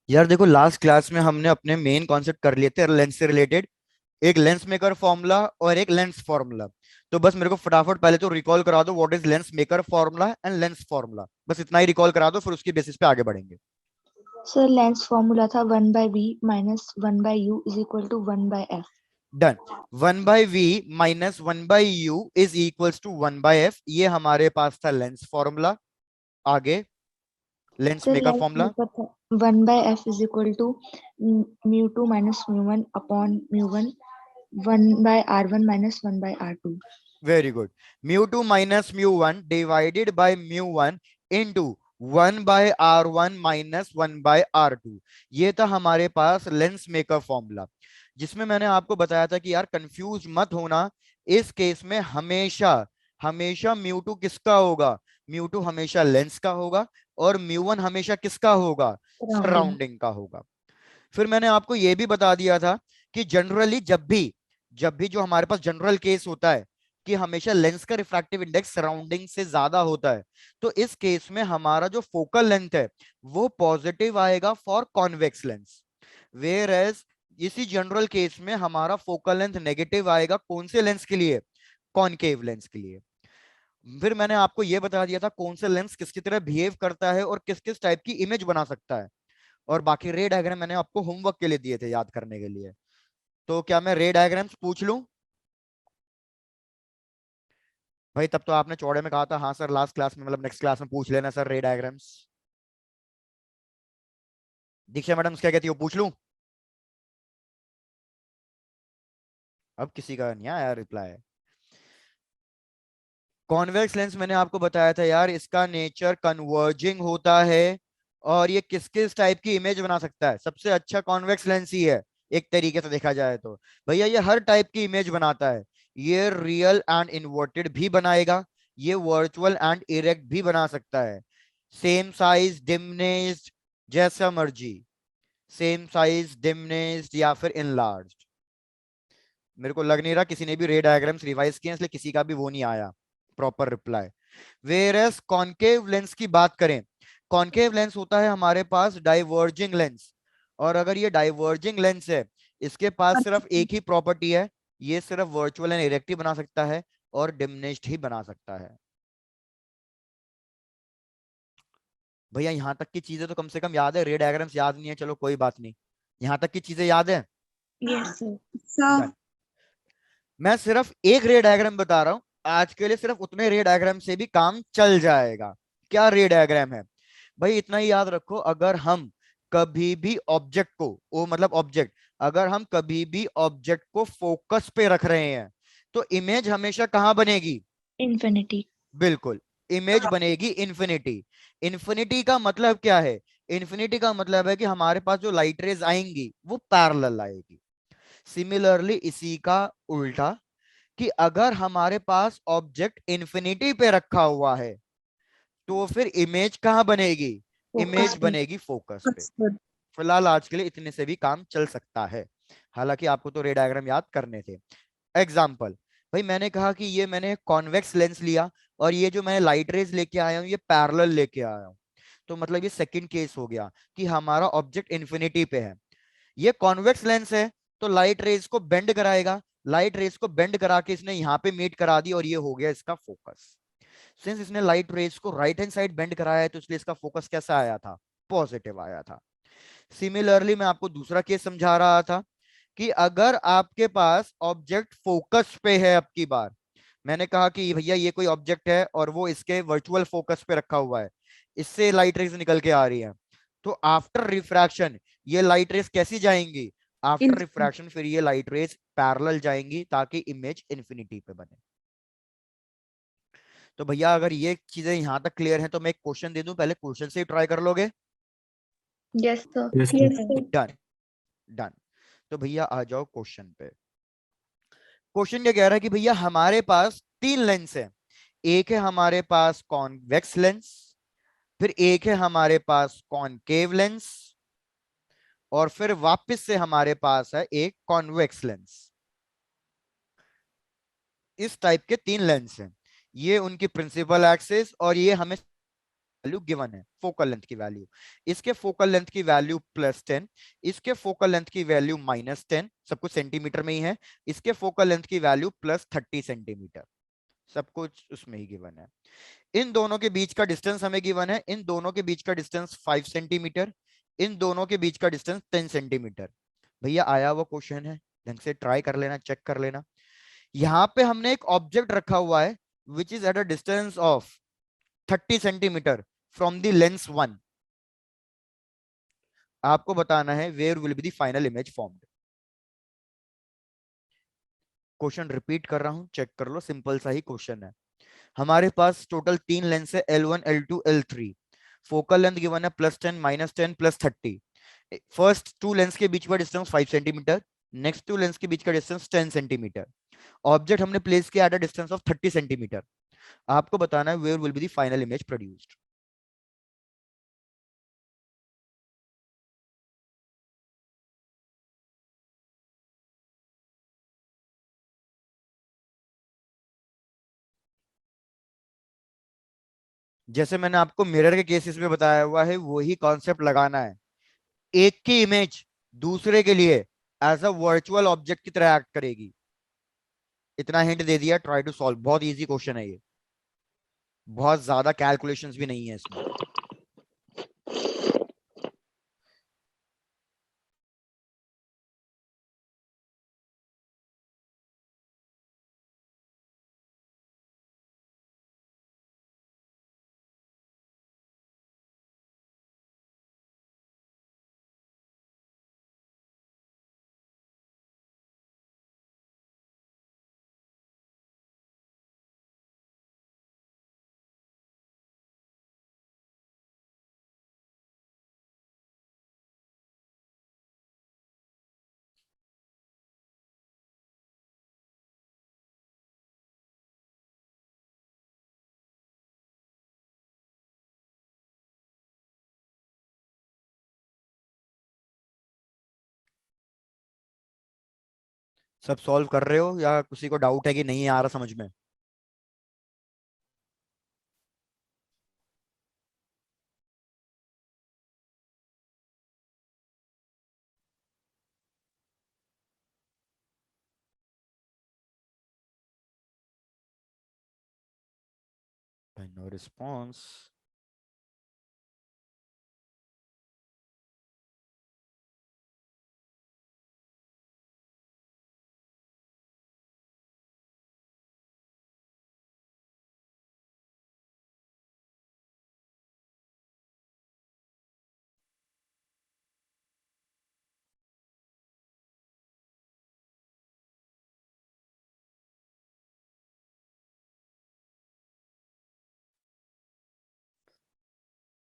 यार देखो, last class में हमने अपने मेन कॉन्सेप्ट कर लिए थे लेंस से रिलेटेड। एक लेंस मेकर फॉर्मूला और एक लेंस फॉर्मूला। तो बस मेरे को फटाफट पहले तो रिकॉल करा दो what is lens maker formula and lens formula, बस इतना ही रिकॉल करा दो, फिर उसकी बेसिस पे आगे बढ़ेंगे। सर लेंस फॉर्मूला था 1/v - 1/u = 1/f। Done. 1/v minus 1/u is equals to 1/f, ये हमारे पास था लेंस फॉर्मूला। आगे lens sir maker lens formula. Maker था 1/f = μ2 - μ1 1/r1 - 1/r2। Very good. Mu 2 minus mu 1 divided by mu 1 into 1/r1 - 1/r2। ये था हमारे पास lens maker formula, जिसमें मैंने आपको बताया था कि यार कंफ्यूज मत होना। इस केस में हमेशा हमेशा म्यू 2 किसका होगा? म्यू 2 हमेशा लेंस का होगा, और म्यू 1 हमेशा किसका होगा? सराउंडिंग। सराउंडिंग का होगा। फिर मैंने आपको यह भी बता दिया था कि जनरली जब भी जो हमारे पास जनरल केस होता है कि हमेशा लेंस का रिफ्रैक्टिव इंडेक्स सराउंडिंग से ज्यादा होता है, तो इस केस में हमारा जो फोकल लेंथ है वो पॉजिटिव आएगा for convex lens. Whereas इसी जनरल केस में हमारा फोकल लेंथ नेगेटिव आएगा कौन से लेंस के लिए? कॉनकेव लेंस के लिए। फिर मैंने आपको यह बता दिया था कौन सा लेंस किसकी तरह बिहेव करता है और किस किस टाइप की इमेज बना सकता है। और बाकी रे डायग्राम मैंने आपको होमवर्क के लिए दिए थे याद करने के लिए। तो क्या मैं रे डायग्राम्स पूछ लूं? भाई तब तो आपने चौड़े में कहा था हाँ सर, लास्ट क्लास में मतलब नेक्स्ट क्लास में पूछ लेना सर रे डायग्राम्स। दीक्षा मैडम क्या कहती हो, पूछ लूं? अब किसी का नहीं आया रिप्लाई। कॉन्वेक्स लेंस मैंने आपको बताया था यार, इसका नेचर कन्वर्जिंग होता है। और ये किस किस टाइप की इमेज बना सकता है? सबसे अच्छा कॉन्वेक्स लेंस ही है एक तरीके से देखा जाए तो। भैया ये हर टाइप की इमेज बनाता है। ये रियल एंड इन्वर्टेड भी बनाएगा, ये वर्चुअल एंड इरेक्ट भी बना सकता है। सेम साइज डिमनेस्ड, जैसा मर्जी। सेम साइज डिमनेस्ड या फिर इनलार्ज्ड। मेरे को लग नहीं रहा किसी ने भी रे डायग्राम्स रिवाइज किए हैं, इसलिए किसी का भी वो नहीं आया proper reply. Whereas concave lens की बात करें, कॉनकेव लेंस होता है हमारे पास डाइवर्जिंग लेंस। और अगर ये डाइवर्जिंग लेंस है, इसके पास सिर्फ एक ही प्रॉपर्टी है, ये सिर्फ वर्चुअल एंड इरेक्टिव बना सकता है और डिमिनिश्ड ही बना सकता है। भैया यहां तक की चीजें तो कम से कम याद है, रे डायग्राम्स याद नहीं है, चलो कोई बात नहीं। यहां तक की चीजें याद है? Yes sir. Sir done. मैं सिर्फ एक रे डायग्राम बता रहा हूं आज के लिए, सिर्फ उतने रे डायग्राम से भी काम चल जाएगा। क्या रे डायग्राम है? भाई इतना ही याद रखो, अगर हम कभी भी ऑब्जेक्ट को, वो मतलब ऑब्जेक्ट, अगर हम कभी भी ऑब्जेक्ट को फोकस पे रख रहे हैं तो इमेज हमेशा कहां बनेगी? इन्फिनिटी। बिल्कुल, इमेज बनेगी इन्फिनिटी। इन्फिनिटी का मतलब क्या है? इन्फिनिटी का मतलब है कि हमारे पास जो लाइट रेज आएंगी वो पैरेलल आएगी। सिमिलरली इसी का उल्टा, कि अगर हमारे पास ऑब्जेक्ट इन्फिनिटी पे रखा हुआ है तो फिर इमेज कहां बनेगी? फोकस इमेज पे। बनेगी फोकस पे। फिलहाल आज के लिए इतने से भी काम चल सकता है, हालांकि आपको तो रे डायग्राम याद करने थे। एग्जाम्पल, भाई मैंने कहा कि ये मैंने कॉन्वेक्स लेंस लिया और ये जो मैंने लाइट रेज लेके आया हूँ ये पैरेलल लेके आया हूँ। तो मतलब ये सेकंड केस हो गया कि हमारा ऑब्जेक्ट इन्फिनिटी पे है। ये कॉन्वेक्स लेंस है तो लाइट रेज को बेंड कराएगा, लाइट रेज को बेंड करा के इसने यहाँ पे मीट करा दी और ये हो गया इसका फोकस। सिंस इसने लाइट रेज को राइट हैंड साइड बेंड कराया है तो इसलिए इसका फोकस कैसा आया था? पॉजिटिव आया था। सिमिलरली मैं आपको दूसरा केस समझा रहा था कि अगर आपके पास ऑब्जेक्ट फोकस पे है, अब की बार मैंने कहा कि भैया ये कोई ऑब्जेक्ट है और वो इसके वर्चुअल फोकस पे रखा हुआ है, इससे लाइट रेज निकल के आ रही है, तो आफ्टर रिफ्रैक्शन ये लाइट रेज कैसी जाएंगी? आफ्टर रिफ्रैक्शन फिर ये लाइट रेज पैरेलल जाएंगी ताकि इमेज इन्फिनिटी पे बने। तो भैया अगर ये चीजें यहां तक क्लियर हैं तो मैं एक क्वेश्चन दे दूं, पहले क्वेश्चन से ही ट्राई कर लोगे? Yes sir. Yes yes sir. Sir. Done. Done. तो भैया आ जाओ क्वेश्चन पे। क्वेश्चन क्या कह रहा है कि भैया हमारे पास तीन लेंस है। एक है हमारे पास कॉन्वेक्स लेंस, फिर एक है हमारे पास कॉनकेव लेंस, और फिर वापस से हमारे पास है एक कॉन्वेक्स लेंस। इस टाइप के तीन लेंस हैं, ये उनकी प्रिंसिपल एक्सिस और ये हमें वैल्यू गिवन है, फोकल लेंथ की वैल्यू। इसके फोकल लेंथ की वैल्यू +10, इसके फोकल लेंथ की वैल्यू -10, सब कुछ सेंटीमीटर में ही है। इसके फोकल लेंथ की वैल्यू +30 सेंटीमीटर, सब कुछ उसमें ही गिवन है। इन दोनों के बीच का डिस्टेंस हमें गिवन है, इन दोनों के बीच का डिस्टेंस 5 सेंटीमीटर, इन दोनों के बीच का डिस्टेंस 10 सेंटीमीटर। भैया आया वो क्वेश्चन है, ढंग से ट्राई कर लेना, चेक कर लेना। यहां पे हमने एक ऑब्जेक्ट रखा हुआ है which is at a distance of 30 centimetre from the lens 1। आपको बताना है where will be the final image formed. Question repeat कर रहा हूं, चेक कर लो, सिंपल सा ही क्वेश्चन है। हमारे पास टोटल 3 लेंस है, L1 L2 L3। Focal length given है +10 -10 +30। फर्स्ट 2 लेंस के बीच का डिस्टेंस 5 सेंटीमीटर, नेक्स्ट 2 लेंस के बीच का डिस्टेंस 10 सेंटीमीटर। ऑब्जेक्ट हमने प्लेस किया at a distance of 30 centimetre. आपको बताना है where will be the final image produced. जैसे मैंने आपको मिरर के केसेस में बताया हुआ है, वही कॉन्सेप्ट लगाना है। एक की इमेज दूसरे के लिए एज अ वर्चुअल ऑब्जेक्ट की तरह एक्ट करेगी। इतना हिंट दे दिया, ट्राई टू सॉल्व। बहुत इजी क्वेश्चन है ये, बहुत ज्यादा कैलकुलेशंस भी नहीं है इसमें। सब सॉल्व कर रहे हो या किसी को डाउट है कि नहीं आ रहा समझ में? No response.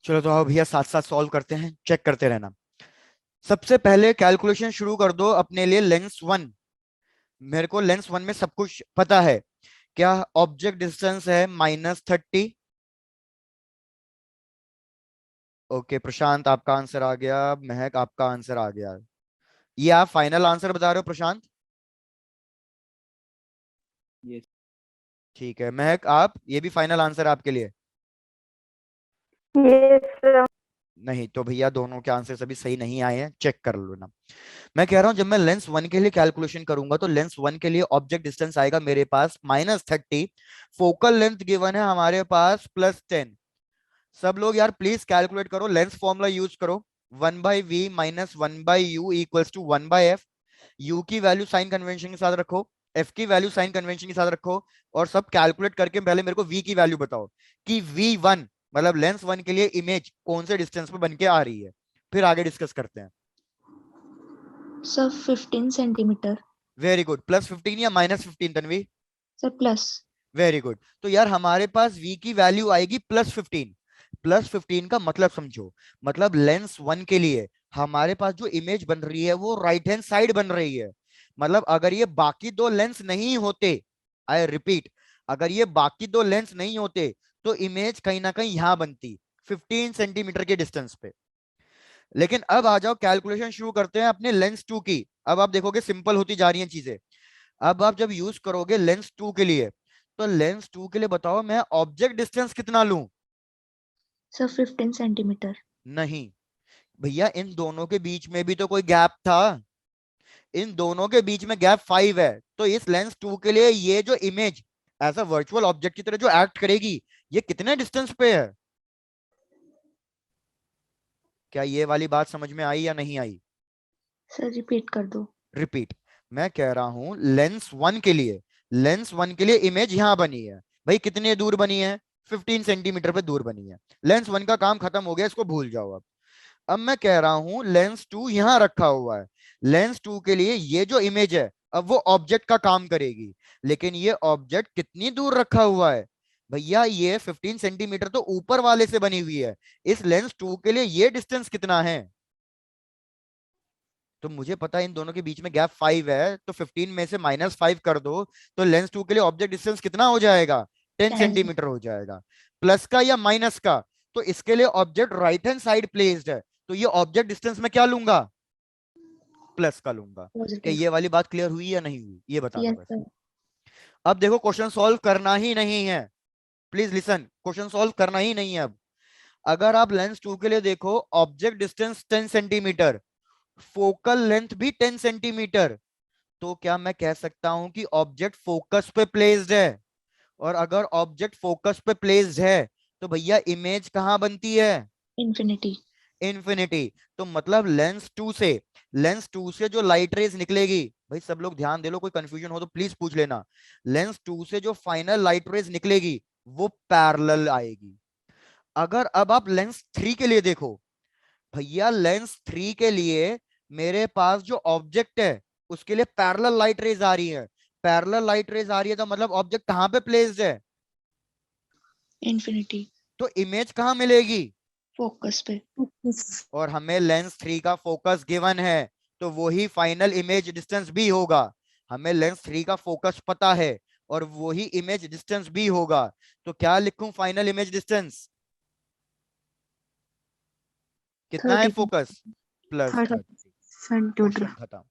चलो तो आओ भैया साथ साथ सॉल्व करते हैं, चेक करते रहना। सबसे पहले कैलकुलेशन शुरू कर दो अपने लिए लेंस 1। मेरे को लेंस 1 में सब कुछ पता है। क्या ऑब्जेक्ट डिस्टेंस है -30? ओके प्रशांत, आपका आंसर आ गया। महक, आपका आंसर आ गया। ये आप फाइनल आंसर बता रहे हो प्रशांत? यस। ठीक है महक, आप ये भी फाइनल आंसर आपके लिए? यस। नहीं तो भैया दोनों के आंसर सभी सही नहीं आए हैं, चेक कर लो ना। मैं कह रहा हूं जब मैं लेंस 1 के लिए कैलकुलेशन करूंगा तो लेंस 1 के लिए ऑब्जेक्ट डिस्टेंस आएगा मेरे पास -30। फोकल लेंथ गिवन है हमारे पास +10। सब लोग यार प्लीज कैलकुलेट करो, लेंस फॉर्मूला यूज करो। 1/v - 1/u = 1/f। यू की वैल्यू साइन कन्वेंशन के साथ रखो, एफ की वैल्यू साइन कन्वेंशन के साथ रखो, और सब कैलकुलेट करके पहले मेरे को वी की वैल्यू बताओ कि V1 मतलब लेंस 1 के लिए इमेज कौन से डिस्टेंस पे बन के आ रही है, फिर आगे डिस्कस करते हैं। Sir 15 centimetre. वेरी गुड, +15 या -15 Tanvi? Sir plus. Very good. तो यार हमारे पास v की वैल्यू आएगी +15। +15 का मतलब समझो, मतलब लेंस 1 के लिए हमारे पास जो इमेज बन रही है वो राइट हैंड साइड बन रही है। मतलब अगर ये बाकी दो लेंस नहीं होते, आई रिपीट, अगर ये बाकी दो लेंस नहीं होते तो इमेज कहीं ना कहीं यहां बनती, 15 सेंटीमीटर के डिस्टेंस पे। लेकिन अब आ जाओ, कैलकुलेशन शुरू करते हैं अपने लेंस 2 की। अब आप देखोगे सिंपल होती जा रही हैं चीजें। अब आप जब यूज करोगे लेंस 2 के लिए, तो लेंस 2 के लिए बताओ मैं ऑब्जेक्ट डिस्टेंस कितना लूं? Sir 15 centimetre. नहीं भैया, इन दोनों के बीच में भी तो कोई गैप था। इन दोनों के बीच में गैप 5 है, तो इस लेंस 2 के लिए ये जो image as a virtual object की तरह जो एक्ट करेगी, ये कितने डिस्टेंस पे है? क्या ये वाली बात समझ में आई या नहीं आई? सर रिपीट कर दो। रिपीट। मैं कह रहा हूं लेंस वन के लिए इमेज यहां बनी है। भाई कितने दूर बनी है? 15 सेंटीमीटर पे दूर बनी है। लेंस वन का काम खत्म हो गया, इसको भूल जाओ अब मैं कह रहा हूं लेंस टू यहां रखा हुआ है। लेंस टू के लिए ये जो इमेज है, अब वो ऑब्जेक्ट का काम करेगी। लेकिन ये ऑब्जेक्ट कितनी दूर रखा हुआ है? भैया ये 15 सेंटीमीटर तो ऊपर वाले से बनी हुई है। इस लेंस टू के लिए ये डिस्टेंस कितना है? तो मुझे पता है इन दोनों के बीच में गैप 5 है, तो 15 में से -5 कर दो, तो लेंस टू के लिए ऑब्जेक्ट डिस्टेंस कितना हो जाएगा? 10 10। सेंटीमीटर हो जाएगा। प्लस का या माइनस का? तो इसके लिए object right hand side placed है, तो ये ऑब्जेक्ट डिस्टेंस में क्या लूंगा? प्लस का लूंगा। क्या पॉजिटिव। ये वाली बात क्लियर हुई या नहीं हुई, ये बता दो यस बस। सर। अब देखो क्वेश्चन सॉल्व करना ही नहीं है। प्लीज लिसन, क्वेश्चन सॉल्व करना ही नहीं है अब। अगर आप लेंस टू के लिए देखो, object distance 10 centimetre, focal length भी 10 सेंटीमीटर, तो क्या मैं कह सकता हूं कि ऑब्जेक्ट फोकस पे प्लेस्ड है? और अगर ऑब्जेक्ट फोकस पे प्लेस्ड है, तो भैया इमेज कहां बनती है? इन्फिनिटी। इन्फिनिटी। तो मतलब लेंस टू से जो लाइट रेज निकलेगी, भाई सब लोग ध्यान दे लो, कोई कंफ्यूजन हो तो प्लीज पूछ लेना। लेंस टू से जो फाइनल लाइट रेज निकलेगी, वो पैरेलल आएगी। अगर अब आप लेंस थ्री के लिए देखो, भैया लेंस थ्री के लिए मेरे पास जो ऑब्जेक्ट है, उसके लिए पैरेलल लाइट रेज आ रही है। पैरेलल लाइट रेज आ रही है, तो मतलब ऑब्जेक्ट कहां पे प्लेस्ड है? इन्फिनिटी। तो इमेज कहां मिलेगी? फोकस पे। और हमें लेंस थ्री का फोकस गिवन है, तो वही फाइनल इमेज डिस्टेंस भी होगा। हमें लेंस थ्री का फोकस पता है, और वही इमेज डिस्टेंस भी होगा। तो क्या लिखूं फाइनल इमेज डिस्टेंस? कितना है 30। फोकस? +30। 30 सेंटीमीटर। क्वेश्चन खत्म।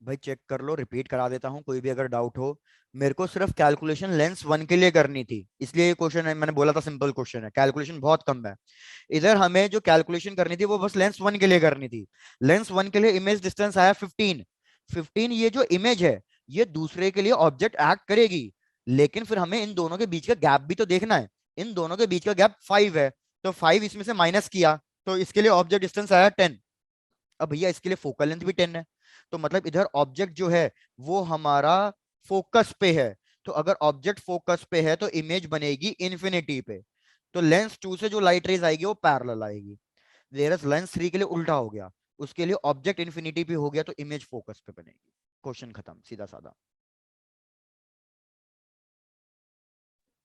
भाई चेक कर लो, रिपीट करा देता हूं, कोई भी अगर डाउट हो। मेरे को सिर्फ कैलकुलेशन लेंस वन के लिए करनी थी, इसलिए ये क्वेश्चन है, मैंने बोला था सिंपल क्वेश्चन है, कैलकुलेशन बहुत कम है। इधर हमें जो कैलकुलेशन करनी थी वो बस लेंस वन के लिए करनी थी। लेंस वन के लिए इमेज डिस्टेंस आया 15। 15 ये जो इमेज है, ये दूसरे के लिए ऑब्जेक्ट एक्ट करेगी। लेकिन फिर हमें इन दोनों के बीच का गैप भी तो देखना है। इन दोनों के बीच का गैप 5 है, तो 5 इसमें से माइनस किया, तो इसके लिए ऑब्जेक्ट डिस्टेंस आया 10। अब भैया इसके लिए फोकल लेंथ भी 10 है, तो मतलब इधर ऑब्जेक्ट जो है वो हमारा फोकस पे है। तो अगर ऑब्जेक्ट फोकस पे है, तो इमेज बनेगी इन्फिनिटी पे। तो लेंस टू से जो लाइट रेज आएगी वो पैरेलल आएगी। वेरस लेंस थ्री के लिए उल्टा हो गया, उसके लिए ऑब्जेक्ट इन्फिनिटी पे हो गया, तो इमेज फोकस पे बनेगी। क्वेश्चन खत्म, सीधा साधा।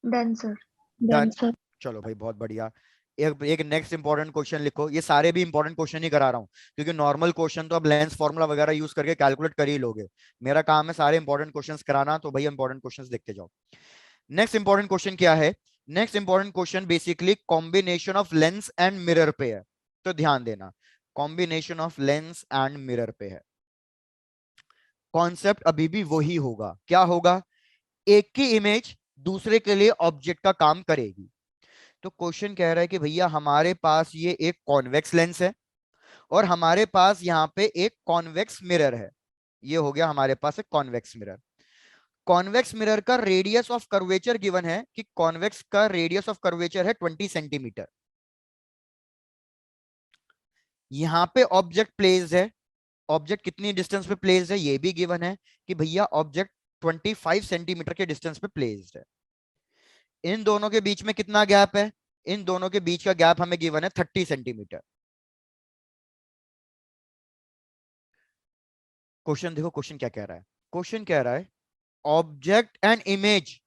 Done sir. Done. Done sir. चलो भाई बहुत बढ़िया। एक एक नेक्स्ट इंपॉर्टेंट क्वेश्चन लिखो, ये सारे भी इंपॉर्टेंट क्वेश्चन ही करा रहा हूँ, क्योंकि नॉर्मल क्वेश्चन तो अब लेंस फॉर्मूला वगैरह यूज करके कैलकुलेट कर ही लोगे। मेरा काम है सारे इंपॉर्टेंट क्वेश्चंस कराना, तो भाई इंपॉर्टेंट क्वेश्चंस देखते जाओ। नेक्स्ट इंपॉर्टेंट क्वेश्चन क्या है? Next important question basically combination of lens and mirror पे है। तो ध्यान देना, combination of lens and mirror पे है। कॉन्सेप्ट अभी भी वही होगा, क्या होगा? एक की इमेज दूसरे के लिए ऑब्जेक्ट का काम करेगी। तो क्वेश्चन कह रहा है कि भैया हमारे पास ये एक कॉन्वेक्स लेंस है, और हमारे पास यहाँ पे एक कॉन्वेक्स मिरर है। ये हो गया हमारे पास एक कॉन्वेक्स मिरर। कॉन्वेक्स मिरर का रेडियस ऑफ कर्वेचर गिवन है कि कॉन्वेक्स का रेडियस ऑफ कर्वेचर है 20 सेंटीमीटर। यहाँ पे ऑब्जेक्ट प्लेस्ड है, ऑब्जेक्ट कितनी डिस्टेंस पे प्लेस्ड है ये भी गिवन है, कि भैया ऑब्जेक्ट 25 सेंटीमीटर के डिस्टेंस पे प्लेस्ड है। इन दोनों के बीच में कितना गैप है? इन दोनों के बीच का गैप हमें गिवन है 30 सेंटीमीटर। क्वेश्चन देखो, क्वेश्चन क्या कह रहा है? क्वेश्चन कह रहा है object and image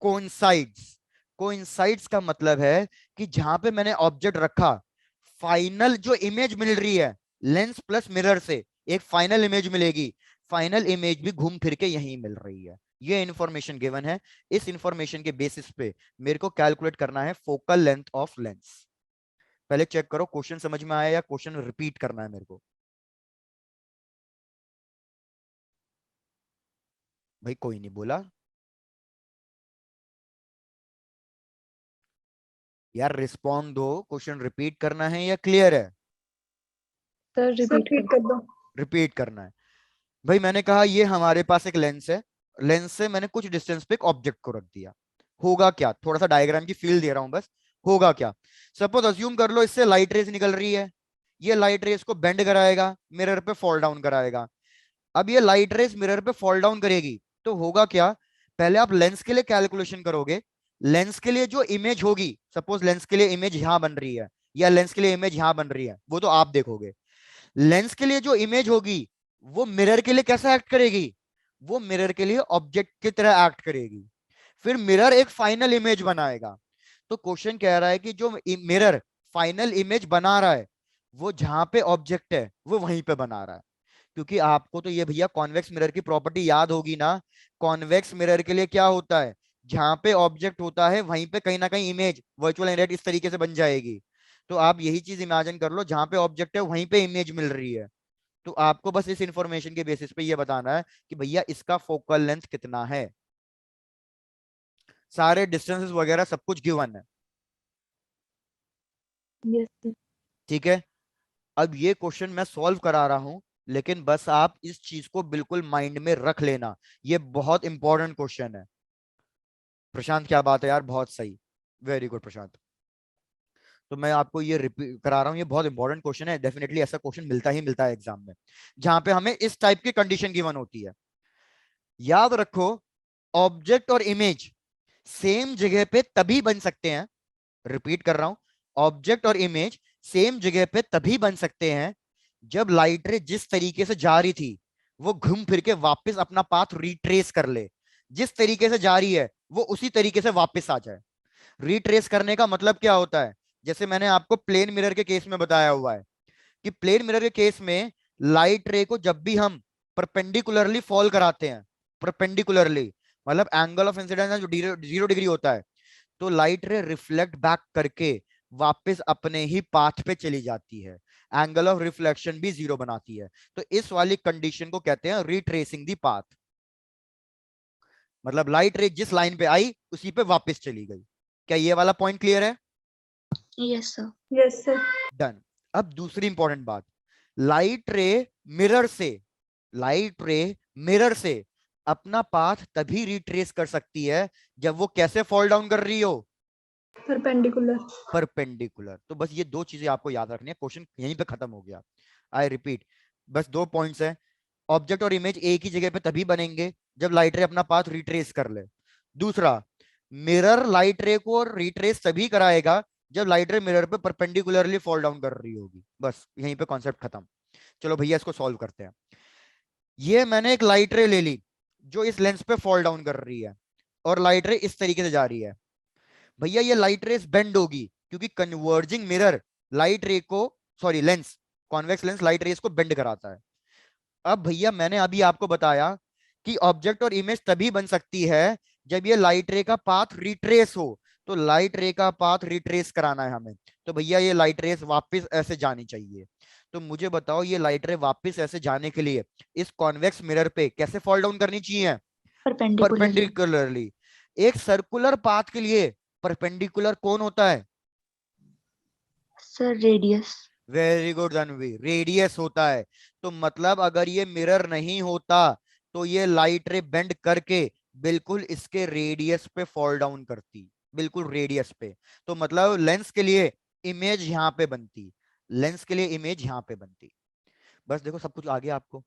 coincides. Coincides का मतलब है कि जहां पे मैंने ऑब्जेक्ट रखा, फाइनल जो इमेज मिल रही है लेंस प्लस मिरर से, एक फाइनल इमेज मिलेगी। फाइनल इमेज भी घूम फिर के यहीं मिल रही है। ये इंफॉर्मेशन गिवन है। इस इंफॉर्मेशन के बेसिस पे मेरे को कैलकुलेट करना है फोकल लेंथ ऑफ लेंस। पहले चेक करो क्वेश्चन समझ में आया या क्वेश्चन रिपीट करना है मेरे को? भाई कोई नहीं बोला। यार रिस्पॉन्ड दो, क्वेश्चन रिपीट करना है या क्लियर है? सर रिपीट कर दो। रिपीट करना है। भाई मैंने कहा ये हमारे पास एक लेंस है, लेंस से मैंने कुछ डिस्टेंस पे एक ऑब्जेक्ट को रख दिया। होगा क्या, थोड़ा सा डायग्राम की फील दे रहा हूं बस। होगा क्या, सपोज अज्यूम कर लो इससे लाइट रेज निकल रही है, ये लाइट रेज को बेंड कराएगा, मिरर पे फॉल डाउन कराएगा। अब ये लाइट रेज मिरर पे फॉल डाउन करेगी तो होगा क्या, पहले आप लेंस के लिए कैलकुलेशन करोगे। लेंस के लिए जो इमेज होगी, सपोज लेंस के लिए इमेज यहां बन रही है या लेंस के लिए इमेज यहां बन रही है, वो तो आप देखोगे। लेंस के लिए जो इमेज होगी वो मिरर के लिए कैसा एक्ट करेगी, वो मिरर के लिए ऑब्जेक्ट की तरह एक्ट करेगी। फिर मिरर एक फाइनल इमेज बनाएगा। तो क्वेश्चन कह रहा है कि जो मिरर फाइनल इमेज बना रहा है, वो जहां पे ऑब्जेक्ट है वो वहीं पे बना रहा है। क्योंकि आपको तो ये भैया कॉन्वेक्स मिरर की प्रॉपर्टी याद होगी ना। कॉन्वेक्स मिरर के लिए क्या होता है, जहां पे ऑब्जेक्ट होता है वहीं पे कहीं ना कहीं इमेज वर्चुअल एंड इस तरीके से बन जाएगी। तो आप यही चीज इमेजिन कर लो, जहां पे ऑब्जेक्ट है वहीं पे इमेज मिल रही है। तो आपको बस इस इंफॉर्मेशन के बेसिस पे ये बताना है कि भैया इसका फोकल लेंथ कितना है। सारे डिस्टेंसेस वगैरह सब कुछ गिवन है। Yes sir. ठीक है, अब ये क्वेश्चन मैं सॉल्व करा रहा हूं, लेकिन बस आप इस चीज को बिल्कुल माइंड में रख लेना, ये बहुत इंपॉर्टेंट क्वेश्चन है। प्रशांत क्या बात है यार, बहुत सही, वेरी गुड प्रशांत। तो मैं आपको ये रिपीट करा रहा हूँ, ये बहुत इंपॉर्टेंट क्वेश्चन है, डेफिनेटली ऐसा क्वेश्चन मिलता ही मिलता है एग्जाम में, जहां पे हमें इस टाइप की कंडीशन गिवन होती है। याद रखो, ऑब्जेक्ट और इमेज सेम जगह पे तभी बन सकते हैं, रिपीट कर रहा हूं, ऑब्जेक्ट और इमेज सेम जगह पे तभी बन सकते हैं जब लाइट रे जिस तरीके से जा रही थी वो घूम फिर के वापस अपना पाथ रिट्रेस कर ले। जिस तरीके से जा रही है वो उसी तरीके से वापस आ जाए। रिट्रेस करने का मतलब क्या होता है, जैसे मैंने आपको प्लेन मिरर के केस में बताया हुआ है कि प्लेन मिरर के केस में लाइट रे को जब भी हम परपेंडिकुलरली फॉल कराते हैं, परपेंडिकुलरली मतलब एंगल ऑफ इंसिडेंस जो 0 डिग्री होता है, तो लाइट रे रिफ्लेक्ट बैक करके वापस अपने ही पाथ पे चली जाती है। एंगल ऑफ रिफ्लेक्शन भी 0 बनाती है। तो इस वाली कंडीशन को कहते हैं रिट्रेसिंग दी पाथ। मतलब लाइट रे जिस लाइन पे आई उसी पे वापस चली गई। क्या ये वाला पॉइंट क्लियर है? Yes sir. Yes sir. Done. अब दूसरी इंपॉर्टेंट बात, लाइट रे मिरर से लाइट रे मिरर से अपना पाथ तभी रिट्रेस कर सकती है जब वो कैसे फॉल डाउन कर रही हो, परपेंडिकुलर। परपेंडिकुलर। तो बस ये दो चीजें आपको याद रखनी है, क्वेश्चन यहीं पे खत्म हो गया। आई रिपीट, बस दो पॉइंट्स है, ऑब्जेक्ट और इमेज एक ही जगह पे तभी बनेंगे जब लाइट रे अपना पाथ रिट्रेस कर ले। दूसरा, मिरर लाइट रे को रिट्रेस तभी कराएगा जब लाइट रे मिरर पे परपेंडिकुलरली फॉल डाउन कर रही होगी। बस यहीं पे कॉन्सेप्ट खत्म। चलो भैया इसको सॉल्व करते हैं। ये मैंने एक लाइट रे ले ली जो इस लेंस पे फॉल डाउन कर रही है, और लाइट रे इस तरीके से जा रही है। भैया ये लाइट रेस बेंड होगी क्योंकि कन्वर्जिंग मिरर लाइट रे को, sorry lens, convex lens light rays को बेंड कराता है। अब भैया मैंने अभी आपको बताया कि ऑब्जेक्ट और इमेज तभी बन सकती है जब ये लाइट रे का पाथ रिट्रेस हो। तो लाइट रे का पाथ रिट्रेस कराना है हमें, तो भैया ये लाइट रेस वापस ऐसे जानी चाहिए। तो मुझे बताओ ये लाइट रे वापस ऐसे जाने के लिए इस कॉन्वेक्स मिरर पे कैसे फॉल डाउन करनी चाहिए? परपेंडिकुलरली। परपेंडिकुलरली। एक सर्कुलर पाथ के लिए परपेंडिकुलर कौन होता है? Sir radius. Very good Janvi, radius होता है। तो मतलब अगर ये मिरर नहीं होता तो ये लाइट रे बेंड करके बिल्कुल इसके रेडियस पे फॉल डाउन करती, बिल्कुल रेडियस पे। तो मतलब लेंस के लिए इमेज यहां पे बनती, लेंस के लिए इमेज यहां पे बनती। बस देखो सब कुछ आ गया आपको।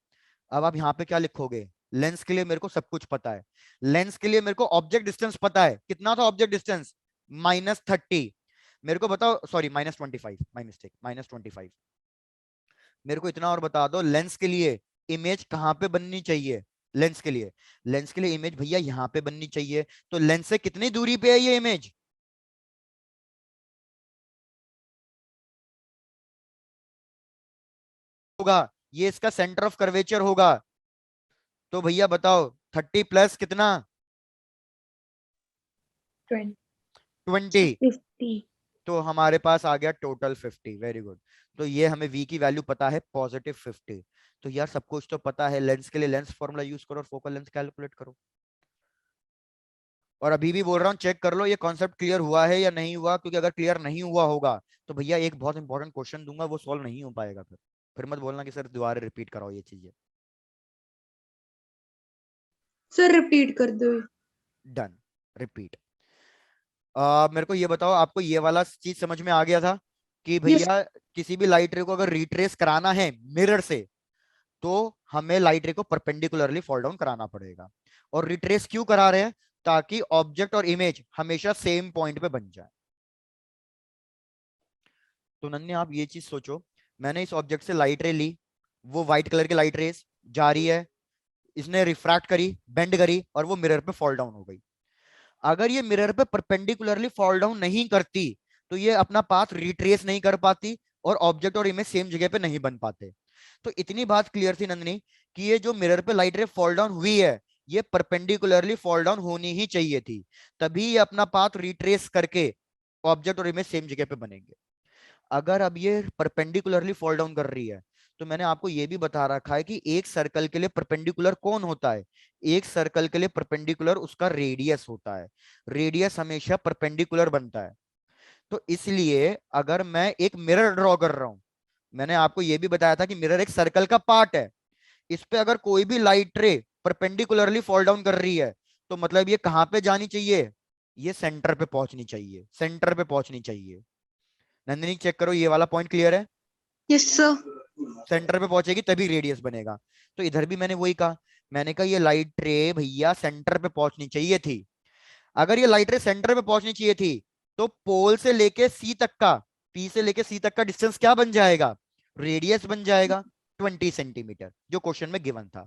अब आप यहाँ पे क्या लिखोगे, लेंस के लिए मेरे को सब कुछ पता है, लेंस के लिए मेरे को ऑब्जेक्ट डिस्टेंस पता है, कितना था ऑब्जेक्ट डिस्टेंस, -30। मेरे को बताओ, सॉरी -25, माई मिस्टेक, -25। मेरे को इतना और बता दो, लेंस के लिए इमेज कहाँ पे बननी चाहिए? लेंस के लिए, लेंस के लिए इमेज भैया यहाँ पे बननी चाहिए। तो लेंस से कितनी दूरी पे है ये इमेज? होगा, ये इसका सेंटर ऑफ कर्वेचर होगा। तो भैया बताओ 30 प्लस कितना? 20। 20। 50। तो हमारे पास आ गया टोटल 50। Very good. तो ये हमें v की वैल्यू पता है +50। तो यार सब कुछ तो पता है, लेंस के लिए लेंस फॉर्मूला यूज करो और फोकल लेंथ कैलकुलेट करो। और अभी भी बोल रहा हूँ चेक कर लो ये कॉन्सेप्ट क्लियर हुआ है या नहीं हुआ, क्योंकि अगर क्लियर नहीं हुआ होगा तो भैया एक बहुत इंपॉर्टेंट क्वेश्चन दूंगा, वो सॉल्व नहीं हो पाएगा। फिर मत बोलना कि सर दोबारा रिपीट कराओ ये चीजें। सर रिपीट कर दो। Done, repeat. मेरे को ये बताओ, आपको ये वाला चीज समझ में आ गया था कि यस। भैया किसी भी लाइट रे को अगर रिट्रेस कराना है मिरर से तो हमें लाइट रे को परपेंडिकुलरली फॉल डाउन कराना पड़ेगा। और रिट्रेस क्यों करा रहे हैं? ताकि ऑब्जेक्ट और इमेज हमेशा सेम पॉइंट पे बन जाए। तो नन्हे आप ये चीज सोचो, मैंने इस ऑब्जेक्ट से लाइट रे ली, वो व्हाइट कलर की लाइट रेस जा रही है, इसने रिफ्रैक्ट करी, बेंड करी और वो मिरर पे फॉल डाउन हो गई। अगर ये मिरर पे परपेंडिकुलरली फॉल डाउन नहीं करती तो ये अपना पाथ रिट्रेस नहीं कर पाती और ऑब्जेक्ट और इमेज सेम जगह पे नहीं बन पाते। तो इतनी बात क्लियर थी नंदनी कि ये जो मिरर पे लाइट रे फॉल डाउन हुई है ये परपेंडिकुलरली फॉल डाउन होनी ही चाहिए थी, तभी ये अपना पाथ रिट्रेस करके ऑब्जेक्ट और इमेज सेम जगह पे बनेंगे। अगर अब ये परपेंडिकुलरली फॉल डाउन कर रही है तो मैंने आपको ये भी बता रखा है कि एक सर्कल के लिए परपेंडिकुलर कौन होता है? एक सर्कल के लिए परपेंडिकुलर उसका रेडियस होता है। रेडियस हमेशा परपेंडिकुलर बनता है। तो इसलिए अगर मैं एक मिरर ड्रॉ कर रहा हूं, मैंने आपको यह भी बताया था कि मिरर एक सर्कल का पार्ट है, इस पे अगर कोई भी लाइट रे परपेंडिकुलरली फॉल डाउन कर रही है तो मतलब ये कहां पे जानी चाहिए? ये सेंटर पे पहुंचनी चाहिए, सेंटर पे पहुंचनी चाहिए। नंदिनी चेक करो ये वाला पॉइंट क्लियर है? Yes sir. सेंटर पे पहुंचेगी तभी रेडियस बनेगा। तो इधर भी मैंने वही कहा, मैंने कहा ये लाइट रे भैया सेंटर पे पहुंचनी चाहिए थी। अगर ये लाइट रे सेंटर पे पहुंचनी चाहिए थी तो पोल से लेके सी तक का, पी से लेके सी तक का डिस्टेंस क्या बन जाएगा? रेडियस बन जाएगा 20 सेंटीमीटर, जो क्वेश्चन में गिवन था।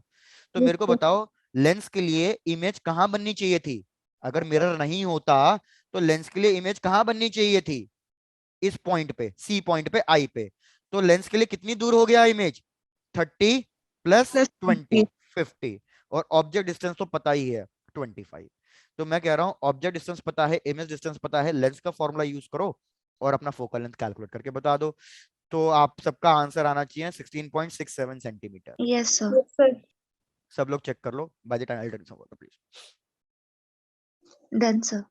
तो यस मेरे को सर। बताओ लेंस के लिए इमेज कहां बननी चाहिए थी? अगर मिरर नहीं होता तो लेंस के लिए इमेज कहां बननी चाहिए थी? इस पॉइंट पे, सी पॉइंट पे, आई पे। तो लेंस के लिए कितनी दूर हो गया इमेज? 30 plus plus 20, 50। और ऑब्जेक्ट डिस्टेंस तो पता ही है 25। तो मैं कह रहा हूं ऑब्जेक्ट डिस्टेंस पता है, इमेज डिस्टेंस पता है, लेंस का फॉर्मूला यूज करो और अपना फोकल लेंथ कैलकुलेट करके बता दो। तो आप सबका आंसर आना चाहिए 16.67 centimetre. Yes sir. Yes sir. सब लोग चेक कर लो by the time please. Done sir.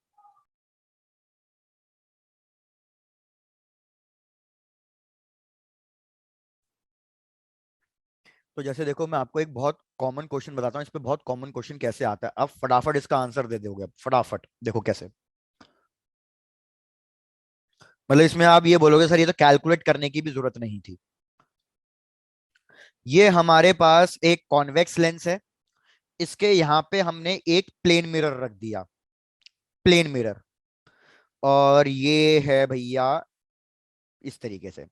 तो जैसे देखो मैं आपको एक बहुत कॉमन क्वेश्चन बताता हूँ, इस पे बहुत कॉमन क्वेश्चन कैसे आता है, आप फटाफट इसका आंसर दे दोगे। फटाफट देखो कैसे, मतलब इसमें आप ये बोलोगे सर ये तो कैलकुलेट करने की भी जरूरत नहीं थी। ये हमारे पास एक कॉन्वेक्स लेंस है, इसके यहाँ पे हमने एक प्लेन मिरर रख दिया, प्लेन मिरर। और ये है भैया इस तरीके से,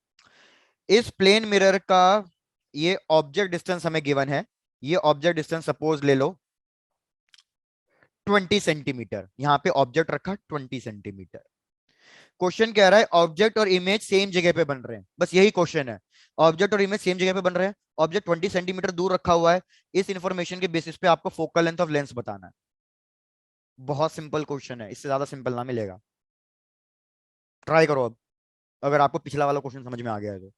इस प्लेन मिरर का ये ऑब्जेक्ट डिस्टेंस हमें गिवन है। ये ऑब्जेक्ट डिस्टेंस सपोज ले लो 20 सेंटीमीटर, यहाँ पे ऑब्जेक्ट रखा 20 सेंटीमीटर। क्वेश्चन कह रहा है ऑब्जेक्ट और इमेज सेम जगह पे बन रहे हैं, बस यही क्वेश्चन है। ऑब्जेक्ट और इमेज सेम जगह पे बन रहे हैं, ऑब्जेक्ट 20 सेंटीमीटर दूर रखा हुआ है, इस इंफॉर्मेशन के बेसिस पे आपको फोकल लेंथ ऑफ लेंस बताना है। बहुत सिंपल क्वेश्चन है, इससे ज्यादा सिंपल ना मिलेगा। ट्राई करो अब, अगर आपको पिछला वाला क्वेश्चन समझ में आ गया है तो।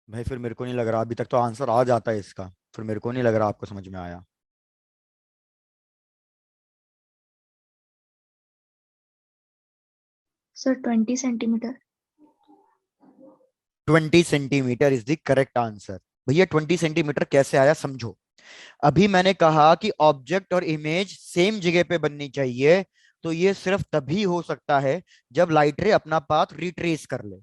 भाई फिर मेरे को नहीं लग रहा, अभी तक तो आंसर आ जाता है इसका, फिर मेरे को नहीं लग रहा आपको समझ में आया। Sir 20 centimetre. 20 centimetre is the correct answer. भैया 20 सेंटीमीटर कैसे आया समझो। अभी मैंने कहा कि ऑब्जेक्ट और इमेज सेम जगह पे बननी चाहिए, तो ये सिर्फ तभी हो सकता है जब लाइट रे अपना पाथ रिट्रेस कर ले।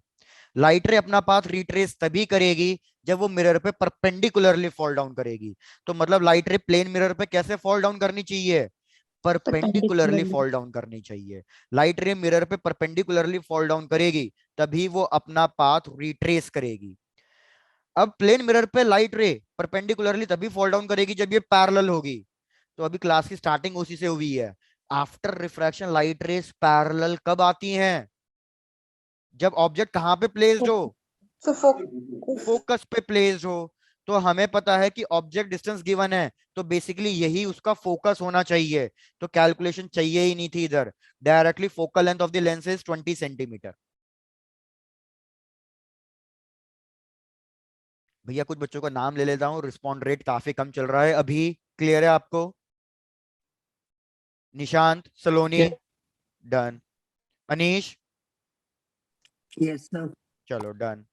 लाइट रे अपना पाथ रिट्रेस तभी करेगी जब वो मिरर पे परपेंडिकुलरली फॉल डाउन करेगी। तो मतलब लाइट रे प्लेन मिरर पे कैसे फॉल डाउन करनी चाहिए? Perpendicularly perpendicularly. फॉल डाउन करनी चाहिए। लाइट रे मिरर पे परपेंडिकुलरली फॉल डाउन करेगी तभी वो अपना पाथ रिट्रेस करेगी। अब प्लेन मिरर पे लाइट रे परपेंडिकुलरली तभी फॉल डाउन करेगी जब ये पैरेलल होगी। तो अभी क्लास की स्टार्टिंग उसी से हुई है। After refraction light rays parallel कब आती हैं? जब ऑब्जेक्ट कहाँ पे प्लेस्ड हो? सर फोकस पे प्लेस्ड हो। तो हमें पता है कि ऑब्जेक्ट डिस्टेंस गिवन है, तो बेसिकली यही उसका फोकस होना चाहिए। तो कैलकुलेशन चाहिए ही नहीं थी इधर, directly focal length of the lens is 20 centimetre. भैया कुछ बच्चों का नाम ले लेता हूँ, रिस्पॉन्ड रेट काफी कम चल रहा है अभी। क्लियर है आपको? निशांत, सलोनी, डन। Anish, yes sir. चलो डन।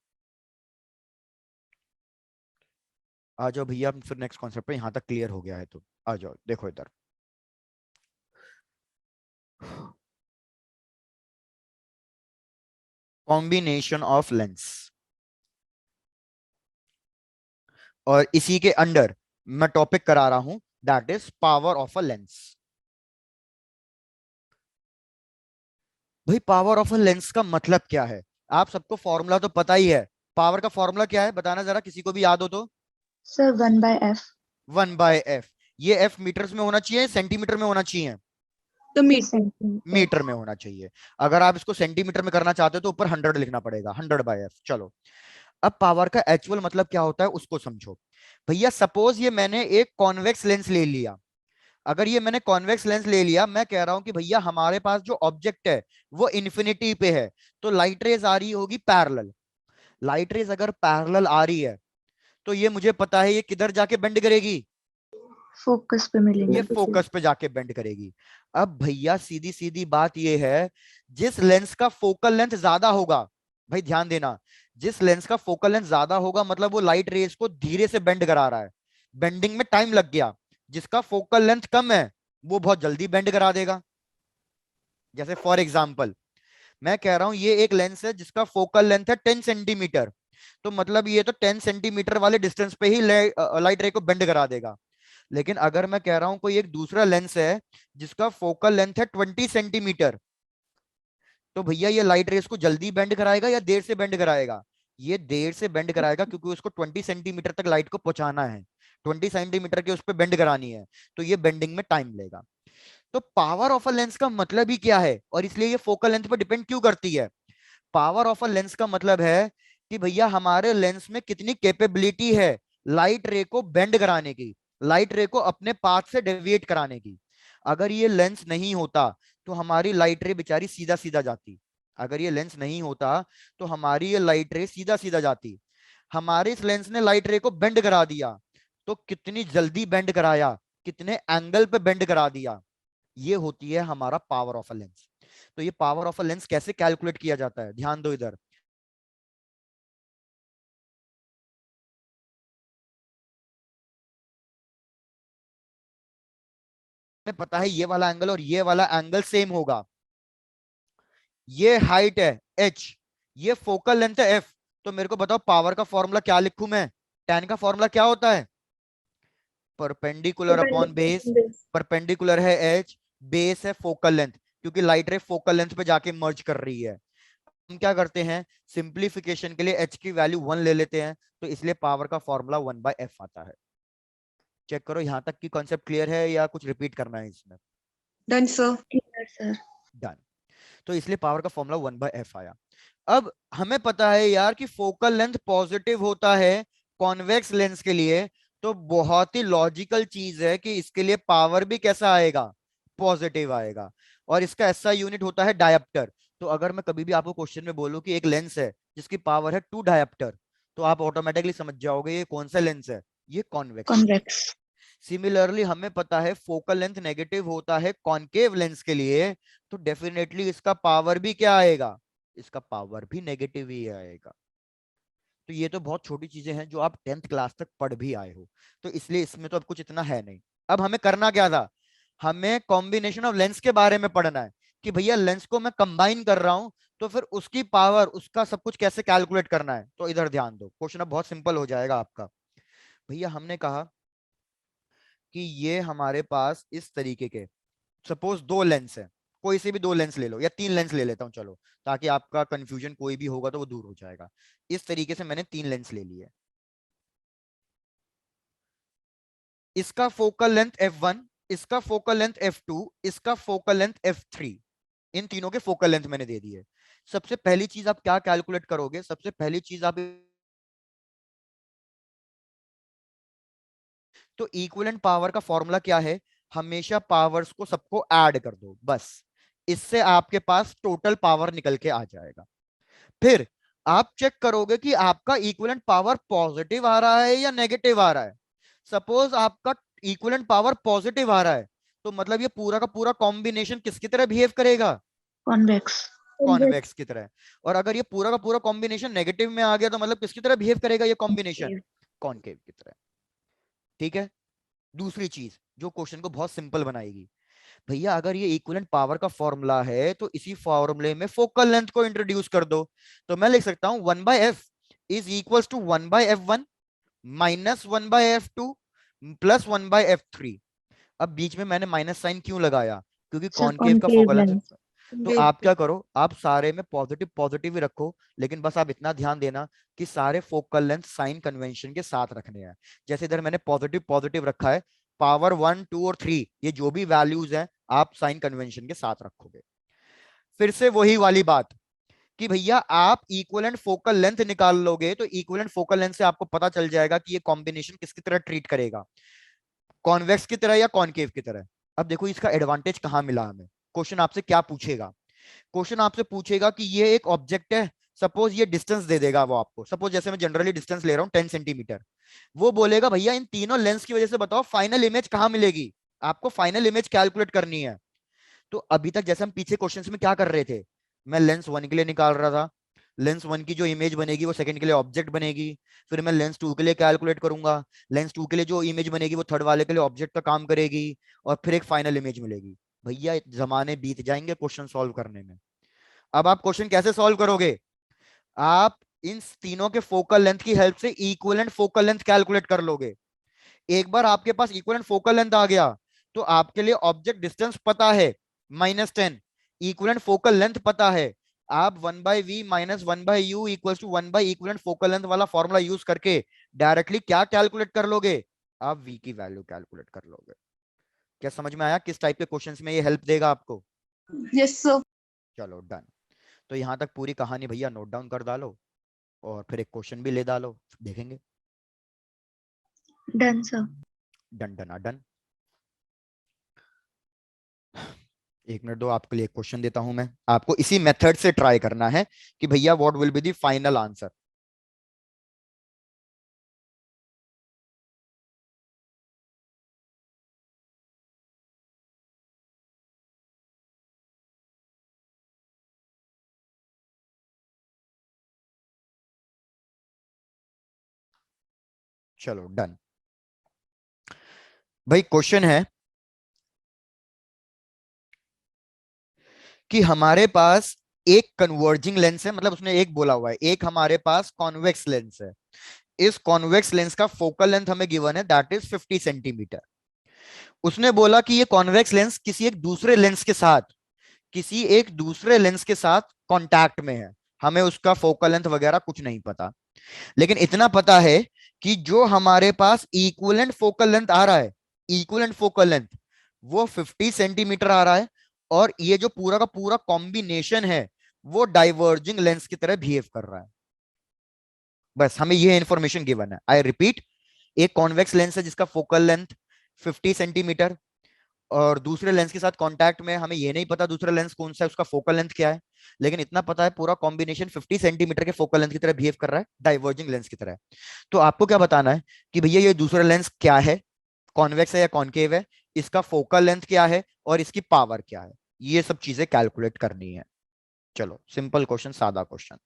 आ जाओ भैया, फिर नेक्स्ट कॉन्सेप्ट पे। यहां तक क्लियर हो गया है तो आ जाओ, देखो इधर। कॉम्बिनेशन ऑफ लेंस, और इसी के अंडर मैं टॉपिक करा रहा हूं, that is power of a lens. भाई पावर ऑफ अ लेंस का मतलब क्या है? आप सबको फॉर्मूला तो पता ही है। पावर का फॉर्मूला क्या है बताना जरा, किसी को भी याद हो तो। Sir 1/f। 1/f। ये f मीटर्स में होना चाहिए, सेंटीमीटर में होना चाहिए? तो सेंटीमीटर। मीटर में होना चाहिए। अगर आप इसको सेंटीमीटर में करना चाहते हो तो ऊपर 100 लिखना पड़ेगा, 100/f। चलो, अब पावर का एक्चुअल मतलब क्या होता है उसको समझो। भैया सपोज ये मैंने एक कॉन्वेक्स लेंस ले लिया। अगर ये मैंने कॉन्वेक्स लेंस ले लिया, मैं कह रहा हूं कि भैया हमारे पास जो ऑब्जेक्ट है वो इन्फिनिटी पे है, तो लाइट रेज आ रही होगी पैरेलल। लाइट रेज अगर पैरेलल आ रही है तो ये मुझे पता है ये किधर जाके बेंड करेगी? फोकस पे मिलेंगे ये तो फोकस पे जाके बेंड करेगी। अब भैया सीधी सीधी बात ये है, जिस लेंस का फोकल लेंथ ज्यादा होगा, भाई ध्यान देना, जिस लेंस का फोकल लेंथ ज्यादा होगा मतलब वो लाइट रेज को धीरे से बेंड करा रहा है, बेंडिंग में टाइम लग गया। जिसका फोकल लेंथ कम है वो बहुत जल्दी बेंड करा देगा। जैसे फॉर एग्जाम्पल मैं कह रहा हूं ये एक लेंस है जिसका फोकल लेंथ है 10 सेंटीमीटर, तो मतलब ये तो 10 सेंटीमीटर वाले डिस्टेंस पे ही लाइट रे को बेंड करा देगा। लेकिन अगर मैं कह रहा हूं कोई एक दूसरा लेंस है जिसका फोकल लेंथ है 20 सेंटीमीटर, तो भैया ये लाइट रेस को जल्दी बेंड कराएगा या देर से बेंड कराएगा? ये देर से बेंड कराएगा, क्योंकि उसको 20 सेंटीमीटर तक लाइट को पहुंचाना है, 20 सेंटीमीटर के उस पर बेंड करानी है, तो ये बेंडिंग में टाइम लेगा। तो पावर ऑफ अ लेंस का मतलब ही क्या है, और इसलिए ये फोकल लेंथ पर डिपेंड क्यों करती है? पावर ऑफ अ लेंस का मतलब है कि भैया हमारे लेंस में कितनी कैपेबिलिटी है लाइट रे को बेंड कराने की, लाइट रे को अपने पाथ से डेविएट कराने की। अगर ये लेंस नहीं होता तो हमारी लाइट रे बेचारी सीधा सीधा जाती। अगर ये लेंस नहीं होता तो हमारी ये लाइट रे सीधा सीधा जाती। हमारे इस लेंस ने लाइट रे को बेंड करा दिया, तो कितनी जल्दी बेंड कराया, कितने एंगल पे बेंड करा दिया, ये होती है हमारा पावर ऑफ अ लेंस। तो ये पावर ऑफ अ लेंस कैसे कैलकुलेट किया जाता है, ध्यान दो इधर। हमें पता है ये वाला एंगल और ये वाला एंगल सेम होगा। ये हाइट है h, ये फोकल लेंथ है f। तो मेरे को बताओ पावर का फॉर्मूला क्या लिखूं मैं? tan का फॉर्मूला क्या होता है? Perpendicular upon base. परपेंडिकुलर है h, बेस है फोकल लेंथ, क्योंकि लाइट रे फोकल लेंथ पे जाके मर्ज कर रही है। हम क्या करते हैं, सिंप्लीफिकेशन के लिए h की वैल्यू 1 ले लेते हैं, तो इसलिए पावर का फॉर्मूला 1/f आता है। चेक करो यहां तक की कॉन्सेप्ट क्लियर है या कुछ रिपीट करना है इसमें? Done sir. Clear sir. Done. तो इसलिए पावर का फॉर्मूला 1/f आया। अब हमें पता है यार कि फोकल लेंथ पॉजिटिव होता है कॉन्वेक्स लेंस के लिए, तो बहुत ही लॉजिकल चीज है कि इसके लिए पावर भी कैसा आएगा, पॉजिटिव आएगा। और इसका ऐसा यूनिट होता है डायप्टर। तो अगर मैं कभी भी आपको क्वेश्चन में बोलूं कि एक लेंस है जिसकी पावर है 2 डायप्टर, तो आप ऑटोमेटिकली समझ जाओगे ये कौन सा लेंस है, ये कॉन्वेक्स लेंस। कॉन्वेक्स। सिमिलरली हमें पता है फोकल लेंथ नेगेटिव होता है कॉनकेव लेंस के लिए, तो डेफिनेटली इसका पावर भी क्या आएगा, इसका पावर भी नेगेटिव ही आएगा। तो ये तो बहुत छोटी चीजें हैं जो आप 10th क्लास तक पढ़ भी आए हो, तो इसलिए इसमें तो अब कुछ इतना है नहीं। अब हमें करना क्या था, हमें कॉम्बिनेशन ऑफ लेंस के बारे में पढ़ना है कि भैया लेंस को मैं कंबाइन कर रहा हूं, तो फिर उसकी पावर उसका सब कुछ कैसे कैलकुलेट करना है। तो इधर ध्यान दो, क्वेश्चन अब बहुत सिंपल हो जाएगा आपका। भैया हमने कहा कि ये हमारे पास इस तरीके के, सपोज 2 लेंस है, कोई से भी 2 लेंस ले लो, या 3 लेंस ले लेता हूं चलो, ताकि आपका कंफ्यूजन कोई भी होगा तो वो दूर हो जाएगा। इस तरीके से मैंने 3 लेंस ले लिए। इसका फोकल लेंथ f1 इसका फोकल लेंथ f2, इसका फोकल लेंथ f3, इन तीनों के फोकल लेंथ मैंने दे दिए। सबसे पहली चीज आप क्या कैलकुलेट करोगे? सबसे पहली चीज आप, तो इक्विवेलेंट पावर का फॉर्मूला क्या है? हमेशा पावर्स को सबको ऐड कर दो, बस इससे आपके पास टोटल पावर निकल के आ जाएगा। फिर आप चेक करोगे कि आपका इक्विवेलेंट पावर पॉजिटिव आ रहा है या नेगेटिव आ रहा है। सपोज आपका इक्विवेलेंट पावर पॉजिटिव आ रहा है, तो मतलब ये पूरा का पूरा कॉम्बिनेशन किसकी तरह बिहेव करेगा? Convex. कॉन्वेक्स की तरह। और अगर ये पूरा का पूरा कॉम्बिनेशन नेगेटिव में आ गया, तो मतलब किसकी तरह बिहेव करेगा ये कॉम्बिनेशन? Concave. कॉनकेव की तरह। ठीक है। दूसरी चीज जो क्वेश्चन को बहुत सिंपल बनाएगी, भैया अगर ये इक्विवेलेंट पावर का फॉर्मूला है तो इसी फॉर्मूले में फोकल लेंथ को इंट्रोड्यूस कर दो। तो मैं लिख सकता हूं 1/f is equals to 1/f1 minus 1/f2 plus 1/f3। अब बीच में मैंने माइनस साइन क्यों लगाया? क्योंकि Sir, कॉनकेव का concave फोकल लेंथ। lens. तो आप क्या करो, आप सारे में पॉजिटिव पॉजिटिव ही रखो, लेकिन बस आप इतना ध्यान देना कि सारे फोकल लेंथ साइन कन्वेंशन के साथ रखने हैं। जैसे इधर मैंने पॉजिटिव पॉजिटिव रखा है, पावर 1, 2 और 3 ये जो भी वैल्यूज हैं आप साइन कन्वेंशन के साथ रखोगे। फिर से वही वाली बात कि भैया आप इक्विवेलेंट फोकल लेंथ निकाल लोगे, तो इक्विवेलेंट फोकल लेंथ से आपको पता चल जाएगा कि ये कॉम्बिनेशन किसकी तरह ट्रीट करेगा, कॉन्वेक्स की तरह या कॉनकेव की तरह। अब देखो इसका एडवांटेज कहां मिला हमें। क्वेश्चन आपसे क्या पूछेगा? क्वेश्चन आपसे पूछेगा कि ये एक ऑब्जेक्ट है, सपोज ये डिस्टेंस दे देगा वो आपको, सपोज जैसे मैं जनरली डिस्टेंस ले रहा हूं 10 सेंटीमीटर। वो बोलेगा भैया इन तीनों लेंस की वजह से बताओ फाइनल इमेज कहां मिलेगी। आपको फाइनल इमेज कैलकुलेट करनी है। तो अभी तक जैसे हम पीछे क्वेश्चंस में क्या कर रहे थे, मैं लेंस 1 के लिए निकाल रहा था, लेंस 1 की जो इमेज बनेगी वो सेकंड के लिए ऑब्जेक्ट बनेगी। फिर मैं लेंस 2 के लिए कैलकुलेट करूंगा, लेंस 2 के लिए जो इमेज बनेगी वो थर्ड वाले के लिए ऑब्जेक्ट का काम करेगी, और फिर एक फाइनल इमेज मिलेगी। भैया जमाने बीत जाएंगे क्वेश्चन सॉल्व करने में। अब आप क्वेश्चन कैसे सॉल्व करोगे? आप इन तीनों के फोकल लेंथ की हेल्प से इक्विवेलेंट फोकल लेंथ कैलकुलेट कर लोगे। एक बार आपके पास इक्विवेलेंट फोकल लेंथ आ गया, तो आपके लिए ऑब्जेक्ट डिस्टेंस पता है -10, इक्विवेलेंट फोकल लेंथ पता है, आप 1/v minus 1/u equal to 1 equivalent focal length वाला फॉर्मूला यूज करके डायरेक्टली क्या कैलकुलेट कर लोगे? आप v की वैल्यू कैलकुलेट कर लोगे। क्या समझ में आया किस टाइप के क्वेश्चंस में ये हेल्प देगा आपको? Yes, sir. चलो डन। तो यहां तक पूरी कहानी भैया नोट डाउन कर डालो, और फिर एक क्वेश्चन भी ले डालो, देखेंगे। Done, sir. Done done done. एक मिनट दो, आपके लिए एक क्वेश्चन देता हूं मैं, आपको इसी मेथड से ट्राई करना है कि भैया what will be the final answer. चलो डन। भाई क्वेश्चन है कि हमारे पास एक कन्वर्जिंग लेंस है, मतलब उसने एक बोला हुआ है, एक हमारे पास कॉन्वेक्स लेंस है। इस कॉन्वेक्स लेंस का फोकल लेंथ हमें गिवन है दैट इज 50 सेंटीमीटर। उसने बोला कि ये कॉन्वेक्स लेंस किसी एक दूसरे लेंस के साथ कांटेक्ट में है। हमें उसका फोकल लेंथ वगैरह कुछ नहीं पता, लेकिन इतना पता है कि जो हमारे पास इक्विवेलेंट फोकल लेंथ आ रहा है, इक्विवेलेंट फोकल लेंथ वो 50 सेंटीमीटर आ रहा है, और ये जो पूरा का पूरा कॉम्बिनेशन है वो डाइवर्जिंग लेंस की तरह बिहेव कर रहा है। बस हमें ये इंफॉर्मेशन गिवन है। आई रिपीट, एक कॉन्वेक्स लेंस है जिसका फोकल लेंथ 50 सेंटीमीटर, और दूसरे लेंस के साथ कांटेक्ट में, हमें ये नहीं पता दूसरा लेंस कौन सा है, उसका फोकल लेंथ क्या है, लेकिन इतना पता है पूरा कॉम्बिनेशन 50 सेंटीमीटर के फोकल लेंथ की तरह बिहेव कर रहा है, डाइवर्जिंग लेंस की तरह। तो आपको क्या बताना है कि भैया ये दूसरा लेंस क्या है, कॉन्वेक्स है या कॉनकेव है, इसका फोकल लेंथ क्या है और इसकी पावर क्या है, ये सब चीजें कैलकुलेट करनी है। चलो सिंपल क्वेश्चन, सादा question.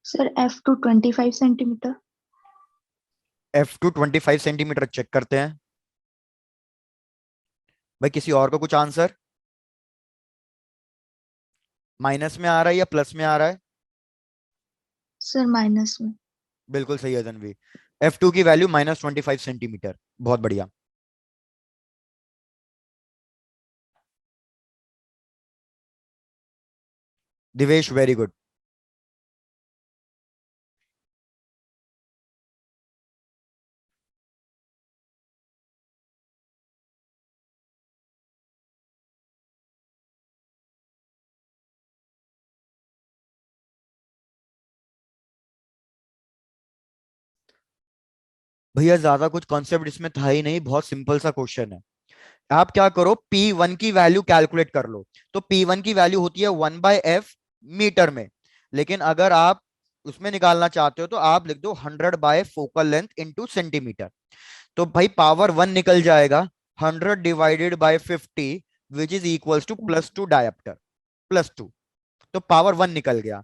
Sir, F to 25 centimeter. F2 25 centimetre check करते हैं। भाई किसी और को कुछ आंसर? माइनस में आ रहा है या प्लस में आ रहा है? सर माइनस में। बिल्कुल सही है तन्वी। F2 की वैल्यू -25 सेंटीमीटर। बहुत बढ़िया। Divesh very good. भैया ज्यादा कुछ कॉन्सेप्ट इसमें था ही नहीं, बहुत सिंपल सा क्वेश्चन है। आप क्या करो, P1 की वैल्यू कैलकुलेट कर लो। तो P1 की वैल्यू होती है 1/f मीटर में, लेकिन अगर आप उसमें निकालना चाहते हो तो आप लिख दो 100 फोकल लेंथ इंटू सेंटीमीटर। तो भाई पावर 1 निकल जाएगा 100 / 50 which is equals to +2 dioptre, +2। तो पावर 1 निकल गया।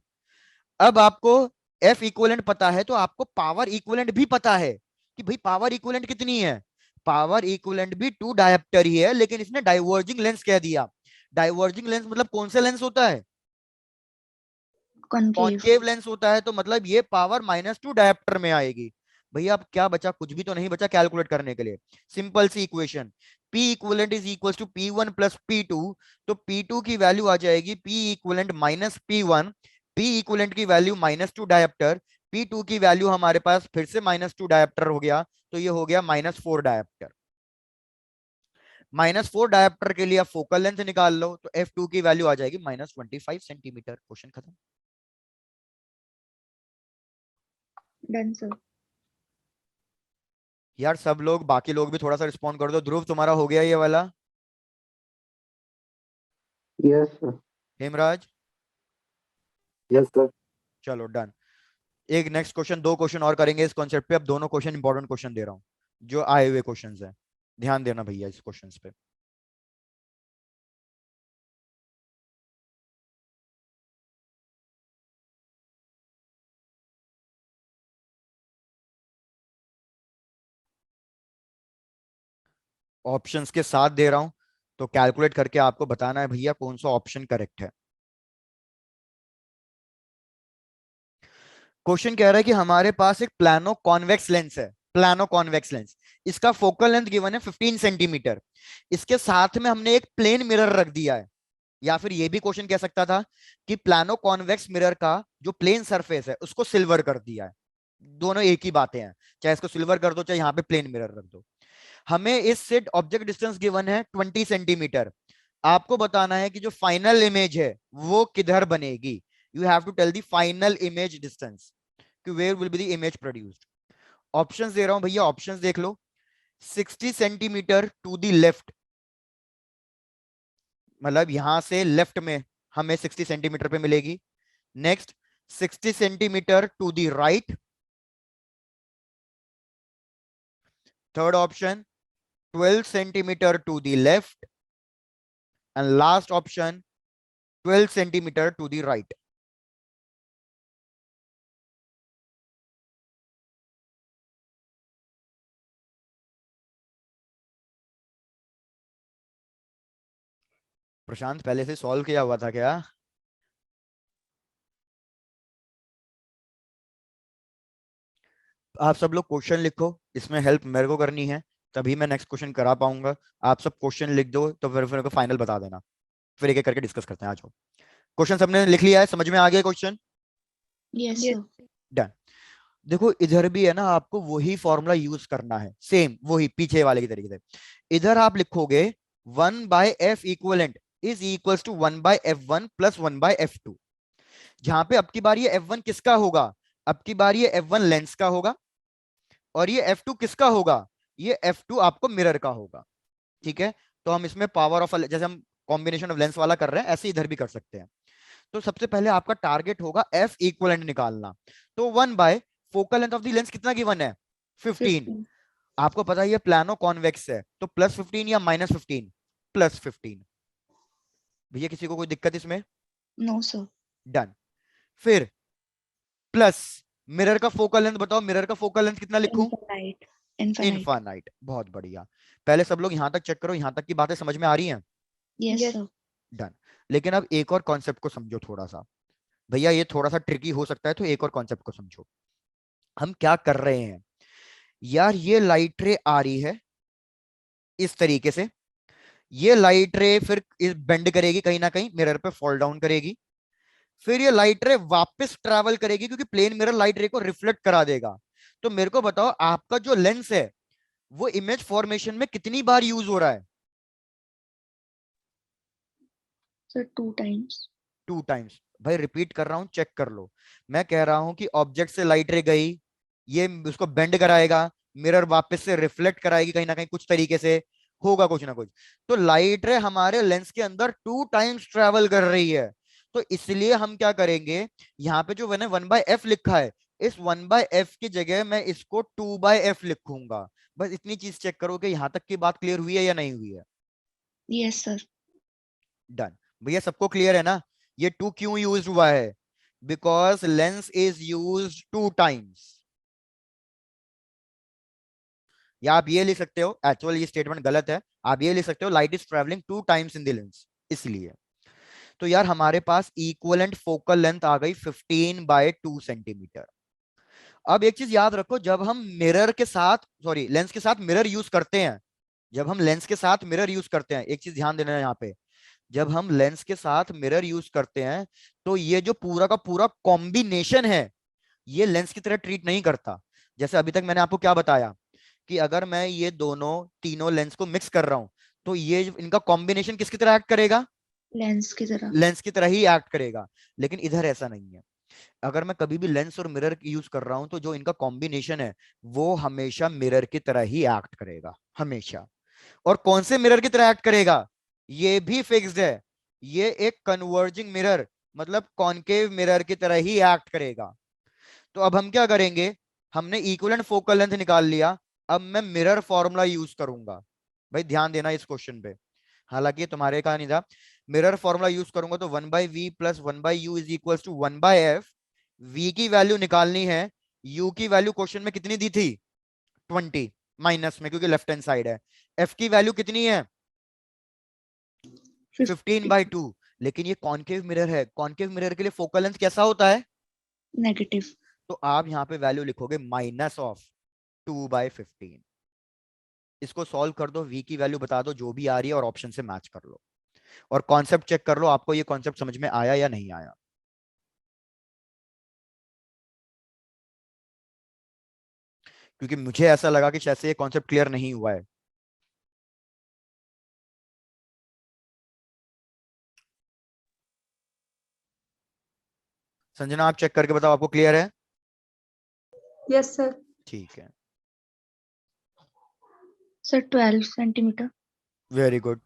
अब आपको F इक्विवेलेंट पता है तो आपको पावर इक्विवेलेंट भी पता है कि भाई पावर इक्विवेलेंट कितनी है। पावर इक्विवेलेंट भी 2 डायप्टर ही है, लेकिन इसने डाइवर्जिंग लेंस कह दिया। डाइवर्जिंग लेंस मतलब कौन सा लेंस होता है? कॉनकेव। कॉनकेव लेंस होता है। तो मतलब ये पावर -2 डायप्टर में आएगी। भैया अब क्या बचा? कुछ भी तो नहीं बचा कैलकुलेट करने के लिए। सिंपल सी equation, P equivalent is equals to P1 + P2। तो P2 की वैल्यू आ जाएगी P equivalent -P1। P equivalent की वैल्यू -2 डायप्टर। P2 की वैल्यू हमारे पास फिर से -2 डायप्टर हो गया, तो ये हो गया -4 डायप्टर। -4 डायप्टर के लिए आप फोकल लेंथ निकाल लो, तो F2 की वैल्यू आ जाएगी -25 सेंटीमीटर। क्वेश्चन खत्म। Done sir. यार सब लोग, बाकी लोग भी थोड़ा सा रिस्पॉन्ड कर दो। ध्रुव तुम्हारा हो गया ये वाला? Yes, sir. Hemraj? Yes, sir. चलो डन। एक नेक्स्ट क्वेश्चन, 2 क्वेश्चन और करेंगे इस कॉन्सेप्ट पे। अब दोनों क्वेश्चन इंपॉर्टेंट क्वेश्चन दे रहा हूं, जो आए हुए क्वेश्चंस हैं। ध्यान देना भैया इस क्वेश्चंस पे। ऑप्शंस के साथ दे रहा हूं, तो कैलकुलेट करके आपको बताना है भैया कौन सा ऑप्शन करेक्ट है। क्वेश्चन कह रहा है कि हमारे पास एक प्लानो कॉन्वेक्स लेंस है। प्लानो कॉन्वेक्स लेंस, इसका फोकल लेंथ गिवन है 15 सेंटीमीटर। इसके साथ में हमने एक प्लेन मिरर रख दिया है। या फिर ये भी क्वेश्चन कह सकता था कि प्लानो कॉन्वेक्स मिरर का जो प्लेन सरफेस है उसको सिल्वर कर दिया है। दोनों एक ही बातें हैं, चाहे इसको सिल्वर कर दो चाहे यहाँ पे प्लेन मिरर रख दो। हमें इस से ऑब्जेक्ट डिस्टेंस गिवन है 20 सेंटीमीटर। आपको बताना है कि जो फाइनल इमेज है वो किधर बनेगी। You have to tell the final image distance कि where will be the image produced. Options दे रहा हूं भैया, ऑप्शंस देख लो। 60 सेंटीमीटर टू द लेफ्ट, मतलब यहां से लेफ्ट में हमें 60 सेंटीमीटर पे मिलेगी। Next 60 centimetre to the right. Third option 12 centimetre to the left. And last option 12 centimetre to the right. Prashant पहले से सॉल्व किया हुआ था क्या? आप सब लोग क्वेश्चन लिखो, इसमें हेल्प मेरे को करनी है, तभी मैं नेक्स्ट क्वेश्चन करा पाऊंगा। आप सब क्वेश्चन लिख दो तो फिर फाइनल बता देना, फिर एक एक करके डिस्कस करते हैं। आ जाओ। क्वेश्चन सबने लिख लिया है? समझ में आ गया क्वेश्चन? Yes sir. डन। देखो इधर भी है ना, आपको वही फॉर्मूला यूज करना है, सेम वही पीछे वाले की तरीके से। इधर आप लिखोगे 1/f equivalent is equals to 1/f1 + 1/f2। जहां पे अब की बार ये f1 किसका होगा? अब की बार ये f1 लेंस का होगा, और ये f2 किसका होगा? ये f2 आपको मिरर का होगा। ठीक है, तो हम इसमें पावर ऑफ, जैसे हम कॉम्बिनेशन ऑफ लेंस वाला कर रहे हैं ऐसे इधर भी कर सकते हैं। तो सबसे पहले आपका टारगेट होगा f इक्वलेंट निकालना। तो 1/ focal length of the lens कितना गिवन है? 15। 15। आपको पता है ये प्लानो कॉन्वेक्स है, तो +15 या -15? +15। भैया किसी को कोई दिक्कत इसमें? No sir. डन। फिर प्लस मिरर का फोकल लेंथ बताओ, मिरर का फोकल लेंथ कितना लिखूं? इनफाइनाइट। इनफाइनाइट। इनफाइनाइट। बहुत बढ़िया। पहले सब लोग यहां तक चेक करो, यहां तक की बातें समझ में आ रही हैं? Yes sir. डन। लेकिन अब एक और कॉन्सेप्ट को समझो थोड़ा सा, भैया ये थोड़ा सा ट्रिकी हो सकता है, तो एक और कॉन्सेप्ट को समझो। हम क्या कर रहे हैं यार, ये लाइट रे आ रही है इस तरीके से, ये लाइट रे फिर बेंड करेगी कहीं ना कहीं, मिरर पे फॉल डाउन करेगी, फिर ये लाइट रे वापस ट्रैवल करेगी क्योंकि प्लेन मिरर लाइट रे को रिफ्लेक्ट करा देगा। तो मेरे को बताओ आपका जो लेंस है वो इमेज फॉर्मेशन में कितनी बार यूज हो रहा है? Sir 2 times. 2 टाइम्स। भाई रिपीट कर रहा हूं, चेक कर लो। मैं कह रहा हूं कि ऑब्जेक्ट से लाइट रे गई, ये उसको बेंड कराएगा, मिरर वापस से रिफ्लेक्ट कराएगी कहीं ना कहीं, कुछ तरीके से होगा कुछ ना कुछ। तो लाइट रे हमारे लेंस के अंदर 2 टाइम्स ट्रेवल कर रही है। तो इसलिए हम क्या करेंगे, यहाँ पे जो मैंने 1/f लिखा है, इस 1/f की जगह मैं इसको 2/f लिखूंगा। बस इतनी चीज चेक करो कि यहां तक की बात क्लियर हुई है या नहीं हुई है। Yes, sir. डन। भैया सबको क्लियर है ना? ये 2 क्यों यूज हुआ है? Because lens is use 2 times. या आप ये लिख सकते हो, एक्चुअली ये स्टेटमेंट गलत है, आप ये लिख सकते हो light is travelling 2 times in the lens, इसलिए। तो यार हमारे पास इक्वलेंट फोकल लेंथ आ गई 15/2 सेंटीमीटर। अब एक चीज याद रखो, जब हम मिरर के साथ, सॉरी लेंस के साथ मिरर यूज करते हैं, जब हम लेंस के साथ मिरर यूज करते हैं, एक चीज ध्यान देना है यहाँ पे, जब हम लेंस के साथ मिरर यूज करते हैं तो ये जो पूरा का पूरा कॉम्बिनेशन है ये लेंस की तरह ट्रीट नहीं करता। जैसे अभी तक मैंने आपको क्या बताया कि अगर मैं ये दोनों तीनों लेंस को मिक्स कर रहा हूं तो ये इनका कॉम्बिनेशन किसकी तरह एक्ट करेगा? Lens की तरह. लेंस की तरह ही एक्ट करेगा। लेकिन इधर ऐसा नहीं है। अगर मैं कभी भी लेंस और मिरर यूज कर रहा हूं तो जो इनका कॉम्बिनेशन है वो हमेशा मिरर की तरह ही एक्ट करेगा, हमेशा। और कौन से मिरर की तरह एक्ट करेगा ये भी फिक्स्ड है, ये एक कन्वर्जिंग मिरर मतलब कॉनकेव मिरर की तरह ही एक्ट करेगा। तो अब हम क्या करेंगे, हमने इक्विवेलेंट फोकल लेंथ निकाल लिया, अब मैं मिरर फॉर्मूला यूज करूंगा। भाई ध्यान देना इस क्वेश्चन पे, हालांकि ये तुम्हारे का नहीं था। मिरर फॉर्मूला यूज करूंगा तो 1/v plus 1/u is equal to 1/f। v की वैल्यू निकालनी है, u की वैल्यू क्वेश्चन में कितनी दी थी? 20 माइनस में, क्योंकि लेफ्ट हैंड साइड है। f की वैल्यू कितनी है? 15/2। लेकिन ये कॉनकेव मिरर है, कॉनकेव मिरर के लिए फोकल लेंथ कैसा होता है? Negative. तो आप यहाँ पे वैल्यू लिखोगे -2/15। इसको सॉल्व कर दो, v की वैल्यू बता दो जो भी आ रही है और ऑप्शन से मैच कर लो, और कॉन्सेप्ट चेक कर लो आपको ये कॉन्सेप्ट समझ में आया या नहीं आया। क्योंकि मुझे ऐसा लगा कि शायद से ये कॉन्सेप्ट क्लियर नहीं हुआ है। संजना आप चेक करके बताओ आपको क्लियर है? Yes, sir. ठीक है, Sir 12 centimeter. Very good.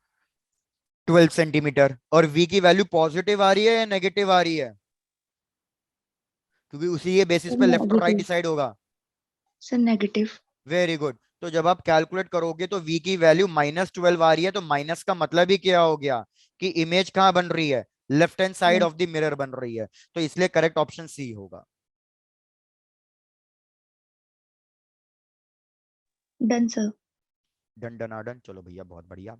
12 centimetre. और v की वैल्यू पॉजिटिव आ रही है या नेगेटिव आ रही है? क्योंकि उसी ये बेसिस Sir पे लेफ्ट और राइट negative. डिसाइड होगा। Sir negative. Very good. तो जब आप कैलकुलेट करोगे तो v की वैल्यू -12 आ रही है, तो माइनस का मतलब ही क्या हो गया कि इमेज कहां बन रही है? Left hand side of the mirror बन रही है। तो इसलिए करेक्ट ऑप्शन सी होगा। Done, sir. Done done done, चलो भैया बहुत बढ़िया।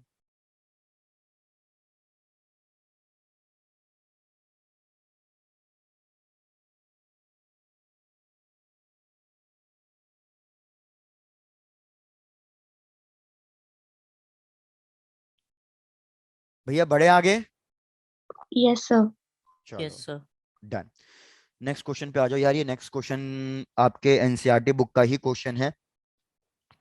भैया बड़े आगे। Yes, sir. चलो yes sir. Done. Next question पे आ जाओ यार। ये नेक्स्ट क्वेश्चन आपके एनसीईआरटी बुक का ही क्वेश्चन है,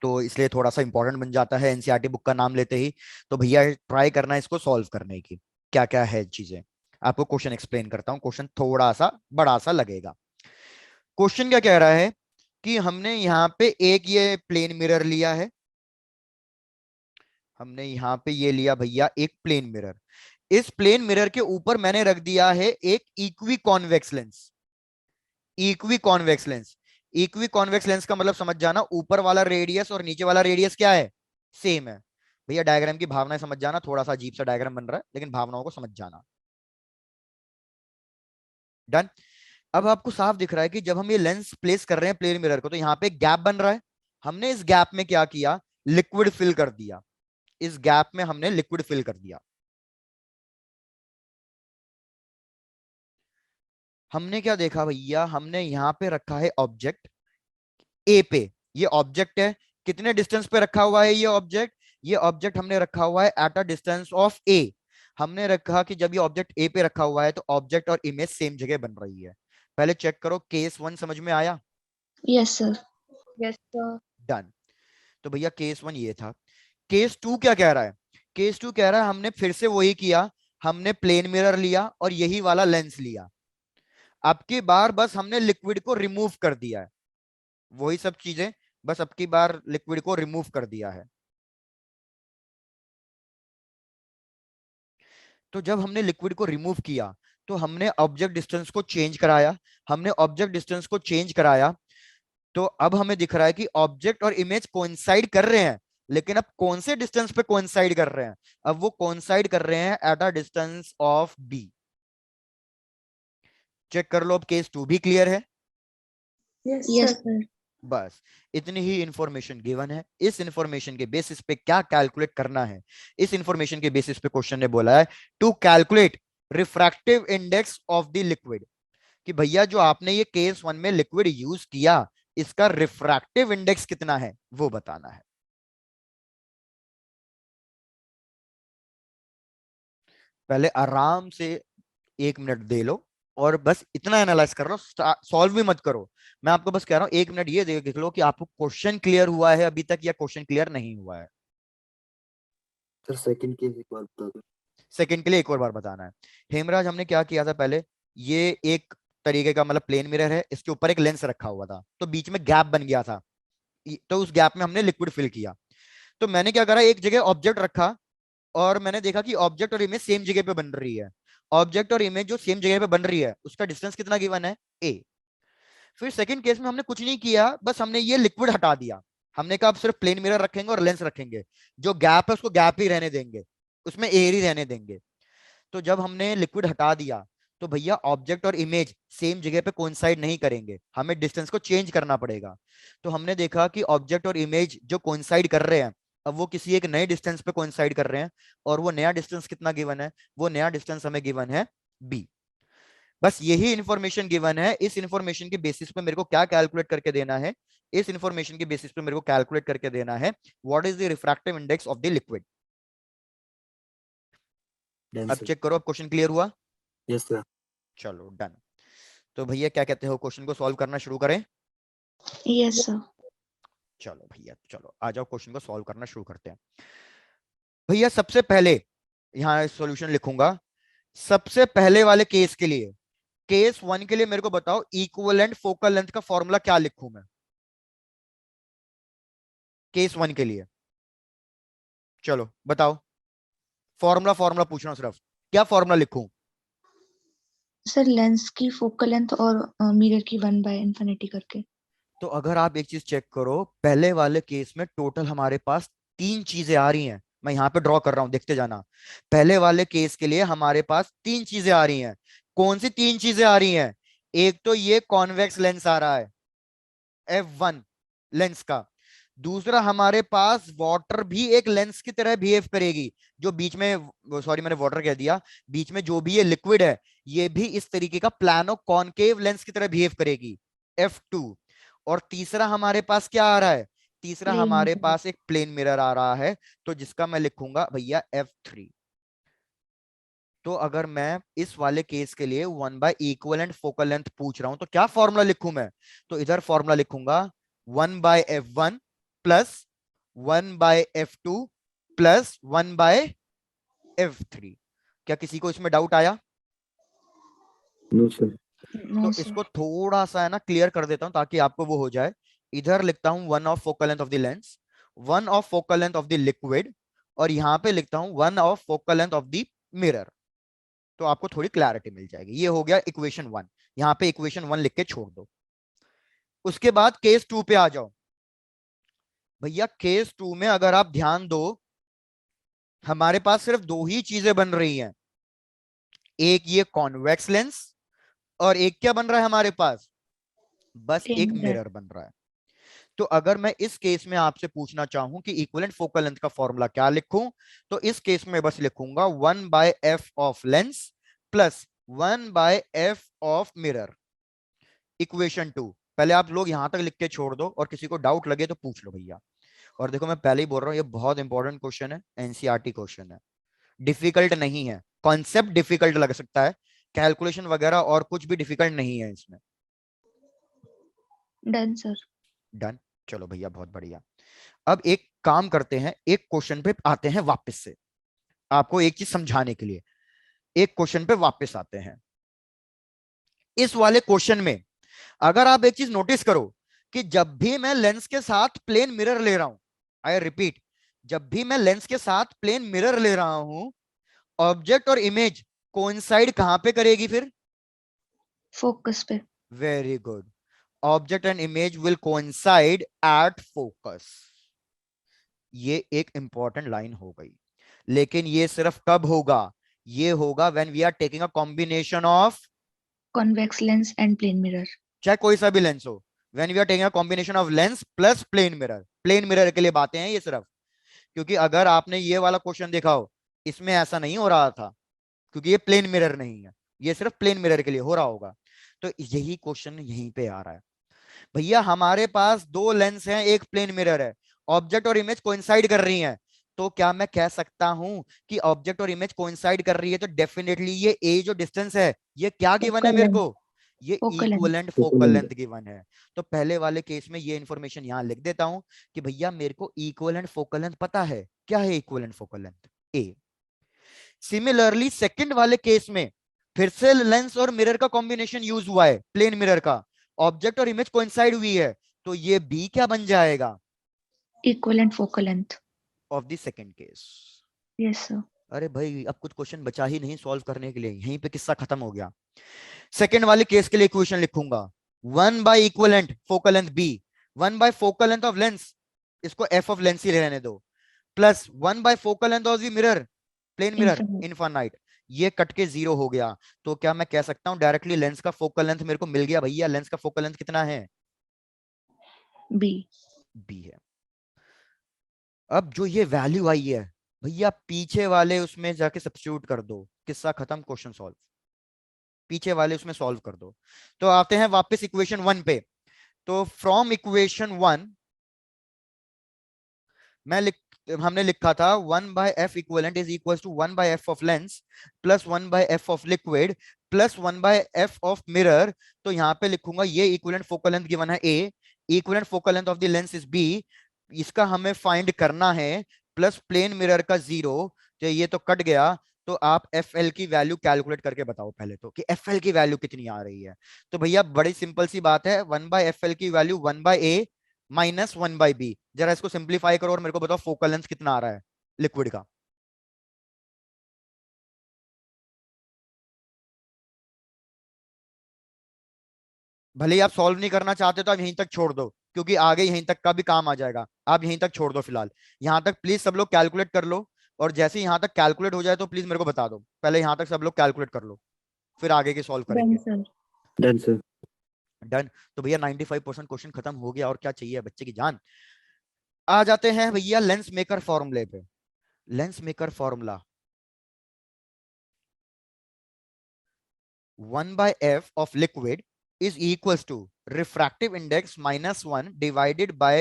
तो इसलिए थोड़ा सा इंपॉर्टेंट बन जाता है एनसीईआरटी बुक का नाम लेते ही। तो भैया ट्राई करना है इसको सॉल्व करने की, क्या क्या है चीजें। आपको क्वेश्चन एक्सप्लेन करता हूँ, क्वेश्चन थोड़ा सा बड़ा सा लगेगा। क्वेश्चन क्या कह रहा है कि हमने यहाँ पे एक ये प्लेन मिरर लिया है, हमने यहाँ पे ये लिया भैया एक प्लेन मिरर। इस प्लेन मिरर के ऊपर मैंने रख दिया है एक equi convex lens. Equi convex lens, equi convex lens का मतलब समझ जाना, ऊपर वाला रेडियस और नीचे वाला रेडियस क्या है? सेम है। भैया डायग्राम की भावनाएं समझ जाना, थोड़ा सा अजीब सा डायग्राम बन रहा है लेकिन भावनाओं को समझ जाना। डन। अब आपको साफ दिख रहा है कि जब हम ये लेंस प्लेस कर रहे हैं प्लेन मिरर को तो यहाँ पे एक गैप बन रहा है। हमने इस गैप में क्या किया? लिक्विड फिल कर दिया। इस गैप में हमने लिक्विड फिल कर दिया। हमने क्या देखा भैया, हमने यहाँ पे रखा है ऑब्जेक्ट ए पे, ये ऑब्जेक्ट है, कितने डिस्टेंस पे रखा हुआ है ये ऑब्जेक्ट हमने रखा हुआ है एट अ डिस्टेंस ऑफ ए। हमने रखा कि जब ये ऑब्जेक्ट ए पे रखा हुआ है तो ऑब्जेक्ट और इमेज सेम जगह बन रही है। पहले चेक करो, केस 1 समझ में आया? Yes, sir. Yes, sir. Done. तो भैया केस 1 ये था। केस 2 क्या कह रहा है? केस 2 कह रहा है हमने फिर से वही किया, हमने प्लेन मिरर लिया और यही वाला लेंस लिया। अब की बार बस हमने लिक्विड को रिमूव कर दिया है, वही सब चीजें, बस अब की बार लिक्विड को रिमूव कर दिया है। तो जब हमने लिक्विड को रिमूव किया तो हमने ऑब्जेक्ट डिस्टेंस को चेंज कराया, तो अब हमें दिख रहा है कि ऑब्जेक्ट और इमेज कोइंसाइड कर रहे हैं, लेकिन अब कौन से डिस्टेंस पे कोइंसाइड कर रहे हैं? अब वो कोइंसाइड कर रहे हैं at a distance of B. Check कर लो, अब केस 2 भी क्लियर है? Yes, Yes, sir. sir. बस इतनी ही इंफॉर्मेशन गिवन है। इस इंफॉर्मेशन के बेसिस पे क्या कैलकुलेट करना है, इस इंफॉर्मेशन के बेसिस पे क्वेश्चन ने बोला है to calculate refractive index of the liquid, कि भैया जो आपने ये केस 1 में लिक्विड यूज किया इसका रिफ्रैक्टिव इंडेक्स कितना है वो बताना है। पहले आराम से 1 मिनट दे लो और बस इतना एनालाइज कर लो, सॉल्व भी मत करो। मैं आपको बस कह रहा हूं 1 मिनट ये देख लो कि आपको क्वेश्चन क्लियर हुआ है अभी तक या क्वेश्चन क्लियर नहीं हुआ है। सर सेकंड केस एक बार बता दो। सेकंड के लिए एक और बार बताना है। हेमराज हमने क्या किया था पहले, ये एक तरीके का मतलब प्लेन मिरर है, इसके ऊपर एक लेंस रखा हुआ था तो बीच में गैप बन गया था, तो उस गैप में हमने लिक्विड फिल किया। तो मैंने क्या करा, एक जगह ऑब्जेक्ट रखा और मैंने देखा कि ऑब्जेक्ट और इमेज सेम जगह पे बन रही है। ऑब्जेक्ट और इमेज जो सेम जगह पे बन रही है उसका डिस्टेंस कितना गिवन है? ए। फिर सेकंड केस में हमने कुछ नहीं किया, बस हमने ये लिक्विड हटा दिया। हमने कहा अब सिर्फ प्लेन मिरर रखेंगे और लेंस रखेंगे, जो गैप है उसको गैप ही रहने देंगे, उसमें एयर ही रहने देंगे। तो जब हमने लिक्विड हटा दिया तो भैया ऑब्जेक्ट और इमेज सेम जगह पे कोइंसाइड नहीं करेंगे, हमें डिस्टेंस को चेंज करना पड़ेगा। तो हमने देखा कि ऑब्जेक्ट और इमेज जो कोइंसाइड कर रहे हैं अब वो किसी एक नए डिस्टेंस पे कोइंसाइड कर रहे हैं, और वो नया डिस्टेंस कितना गिवन है? वो नया डिस्टेंस हमें गिवन है बी। बस यही इंफॉर्मेशन गिवन है। इस इंफॉर्मेशन के बेसिस पे मेरे को क्या कैलकुलेट करके देना है? इस इंफॉर्मेशन के बेसिस पे मेरे को कैलकुलेट करके देना है what is the refractive index of the liquid. अब चेक करो, अब क्वेश्चन क्लियर हुआ? Yes sir. चलो डन। तो भैया क्या कहते हो, क्वेश्चन को सॉल्व करना शुरू करें? Yes, sir. चलो भैया, चलो आ जाओ, क्वेश्चन को सॉल्व करना शुरू करते हैं। भैया सबसे पहले यहाँ सॉल्यूशन लिखूंगा। सबसे पहले वाले केस के लिए, केस 1 के लिए मेरे को बताओ इक्विवेलेंट फोकल लेंथ का फॉर्मूला क्या लिखूं मैं केस 1 के लिए? चलो बताओ, फॉर्मूला पूछ रहा हूं सिर्फ, क्या फॉर्मूला लिखूं? सर लेंस की फोकल लेंथ और मिरर की 1/infinity करके। तो अगर आप एक चीज चेक करो, पहले वाले केस में टोटल हमारे पास 3 चीजें आ रही हैं, मैं यहाँ पे ड्रॉ कर रहा हूं, देखते जाना। पहले वाले केस के लिए हमारे पास 3 चीजें आ रही हैं। कौन सी 3 चीजें आ रही हैं? एक तो ये कॉन्वेक्स लेंस आ रहा है F1 लेंस का। दूसरा हमारे पास वाटर भी एक लेंस की तरह बिहेव करेगी, जो बीच में, सॉरी मैंने वाटर कह दिया, बीच में जो भी ये लिक्विड है ये भी इस तरीके का प्लानो कॉनकेव लेंस की तरह बिहेव करेगी, F2। और तीसरा हमारे पास क्या आ रहा है? तीसरा Plane हमारे mirror. पास एक प्लेन मिरर आ रहा है, तो जिसका मैं लिखूंगा भैया F3। तो अगर मैं इस वाले केस के लिए 1/इक्विवेलेंट फोकल लेंथ पूछ रहा हूं तो क्या फॉर्मूला लिखूं मैं? तो इधर फॉर्मूला लिखूंगा 1/F1 plus 1/F2 plus 1/F3। क्या किसी को इसमें डाउट आया? No sir. No, तो sir. इसको थोड़ा सा है ना क्लियर कर देता हूं ताकि आपको वो हो जाए। इधर लिखता हूं 1 of focal length of the lens, 1 of focal length of the liquid, और यहां पे लिखता हूं 1 of focal length of the mirror. तो आपको थोड़ी क्लैरिटी मिल जाएगी। ये हो गया इक्वेशन 1, यहां पे इक्वेशन 1 लिख के छोड़ दो। उसके बाद केस 2 पे आ जाओ। भैया केस 2 में अगर आप ध्यान दो, हमारे पास सिर्फ 2 ही चीजें बन रही हैं, एक ये कॉन्वेक्स लेंस और एक क्या बन रहा है हमारे पास? बस Plane एक mirror. मिरर बन रहा है। तो अगर मैं इस केस में आपसे पूछना चाहूं कि इक्विवेलेंट फोकल लेंथ का फॉर्मूला क्या लिखूं, तो इस केस में बस लिखूंगा 1/f of lens plus 1/f of mirror. Equation 2, पहले आप लोग यहां तक लिख के छोड़ दो और किसी को डाउट लगे तो पूछ लो भैया। और देखो मैं पहले ही बोल रहा हूँ, ये बहुत इंपॉर्टेंट क्वेश्चन है, एनसीईआरटी क्वेश्चन है, डिफिकल्ट नहीं है। कॉन्सेप्ट डिफिकल्ट लग सकता है, कैलकुलेशन वगैरह और कुछ भी डिफिकल्ट नहीं है इसमें। Done sir. डन, चलो भैया बहुत बढ़िया। अब एक काम करते हैं, एक क्वेश्चन पे आते हैं वापस से, आपको एक चीज समझाने के लिए एक क्वेश्चन पे वापस आते हैं। इस वाले क्वेश्चन में अगर आप एक चीज नोटिस करो कि जब भी मैं लेंस के साथ प्लेन मिरर ले रहा हूं, आई रिपीट, जब भी मैं लेंस के साथ प्लेन मिरर ले रहा हूं, ऑब्जेक्ट और इमेज कोइंसाइड कहां पे करेगी फिर? फोकस पे। Very good, object and image will coincide at focus. ये एक इंपॉर्टेंट लाइन हो गई, लेकिन ये सिर्फ कब होगा? ये होगा when we are taking a combination of, convex lens and plane mirror. चाहे कोई सा भी लेंस हो, when we are taking a combination of lens plus plane mirror. Plane mirror के लिए बातें हैं ये सिर्फ, क्योंकि अगर आपने ये वाला क्वेश्चन देखा हो, इसमें ऐसा नहीं हो रहा था, क्योंकि ये प्लेन मिरर नहीं है, ये सिर्फ प्लेन मिरर के लिए हो रहा होगा। तो यही क्वेश्चन यहीं पे आ रहा है। भैया हमारे पास दो लेंस हैं, एक प्लेन मिरर है, ऑब्जेक्ट और इमेज कोइंसाइड कर रही हैं, तो क्या मैं कह सकता हूं कि ऑब्जेक्ट और इमेज कोइंसाइड कर रही है तो डेफिनेटली ये ए जो डिस्टेंस है ये क्या गिवन है फोकल मेरे लेंथ। को? ये focal length. Equivalent focal length given है। तो पहले वाले केस में ये इंफॉर्मेशन यहां लिख देता हूं कि भैया मेरे को इक्विवेलेंट फोकल लेंथ पता है। क्या है इक्विवेलेंट फोकल लेंथ? ए। सिमिलरली सेकंड वाले केस में फिर से लेंस और मिरर का कॉम्बिनेशन यूज हुआ है, प्लेन मिरर का, ऑब्जेक्ट और इमेज कोइंसाइड हुई है, तो ये बी क्या बन जाएगा? Equivalent focal length. Of the second case. Yes sir. अरे भाई अब कुछ क्वेश्चन बचा ही नहीं सॉल्व करने के लिए, यहीं पे किस्सा खत्म हो गया। सेकंड वाले केस के लिए इक्वेशन लिखूंगा, equivalent focal length B, focal length of lens, इसको एफ ऑफ लेंस ही रहने दो, plus focal length of the mirror, plane mirror infinite. Infinite. ये कट के जीरो हो गया, तो क्या मैं कह सकता हूं डायरेक्टली लेंस का फोकल लेंथ मेरे को मिल गया? भैया लेंस का फोकल लेंथ कितना है? बी। बी है। अब जो ये वैल्यू आई है भैया पीछे वाले उसमें जाके सब्स्टिट्यूट कर दो, किस्सा खत्म, क्वेश्चन सॉल्व। पीछे वाले उसमें सॉल्व कर दो। तो आते हैं वापस इक्वेशन 1 पे। तो फ्रॉम इक्वेशन 1 हमने लिखा था 1/f equivalent is equal to 1/f of lens plus 1/f of liquid plus 1/f of mirror. तो यहां पे लिखूंगा ये इक्विवेलेंट फोकल लेंथ गिवन है A, equivalent focal length of the lens is B, इसका हमें फाइंड करना है, प्लस प्लेन मिरर का 0। तो ये तो कट गया, तो आप FL की वैल्यू कैलकुलेट करके बताओ पहले तो कि FL की वैल्यू कितनी आ रही है। तो भैया बड़ी सिंपल सी बात है, 1/FL की वैल्यू 1/A माइनस 1/B। जरा इसको सिंप्लीफाई करो और मेरे को बताओ फोकल लेंथ कितना आ रहा है लिक्विड का? भले ही आप सॉल्व नहीं करना चाहते तो आप यहीं तक छोड़ दो, क्योंकि आगे यहीं तक का भी काम आ जाएगा, आप यहीं तक छोड़ दो फिलहाल। यहां तक प्लीज सब लोग कैलकुलेट कर लो, और जैसे ही यहां तक कैलकुलेट हो जाए तो प्लीज मेरे को बता दो। पहले यहां तक सब लोग कैलकुलेट कर लो, फिर आगे के सॉल्व डन करेंगे। सर। Done sir. डन। तो भैया 95% क्वेश्चन खत्म हो गया, और क्या चाहिए बच्चे की जान। आ जाते हैं भैया लेंस मेकर फॉर्मूले पे। Lens maker formula 1/f of liquid is equals to refractive index -1 divided by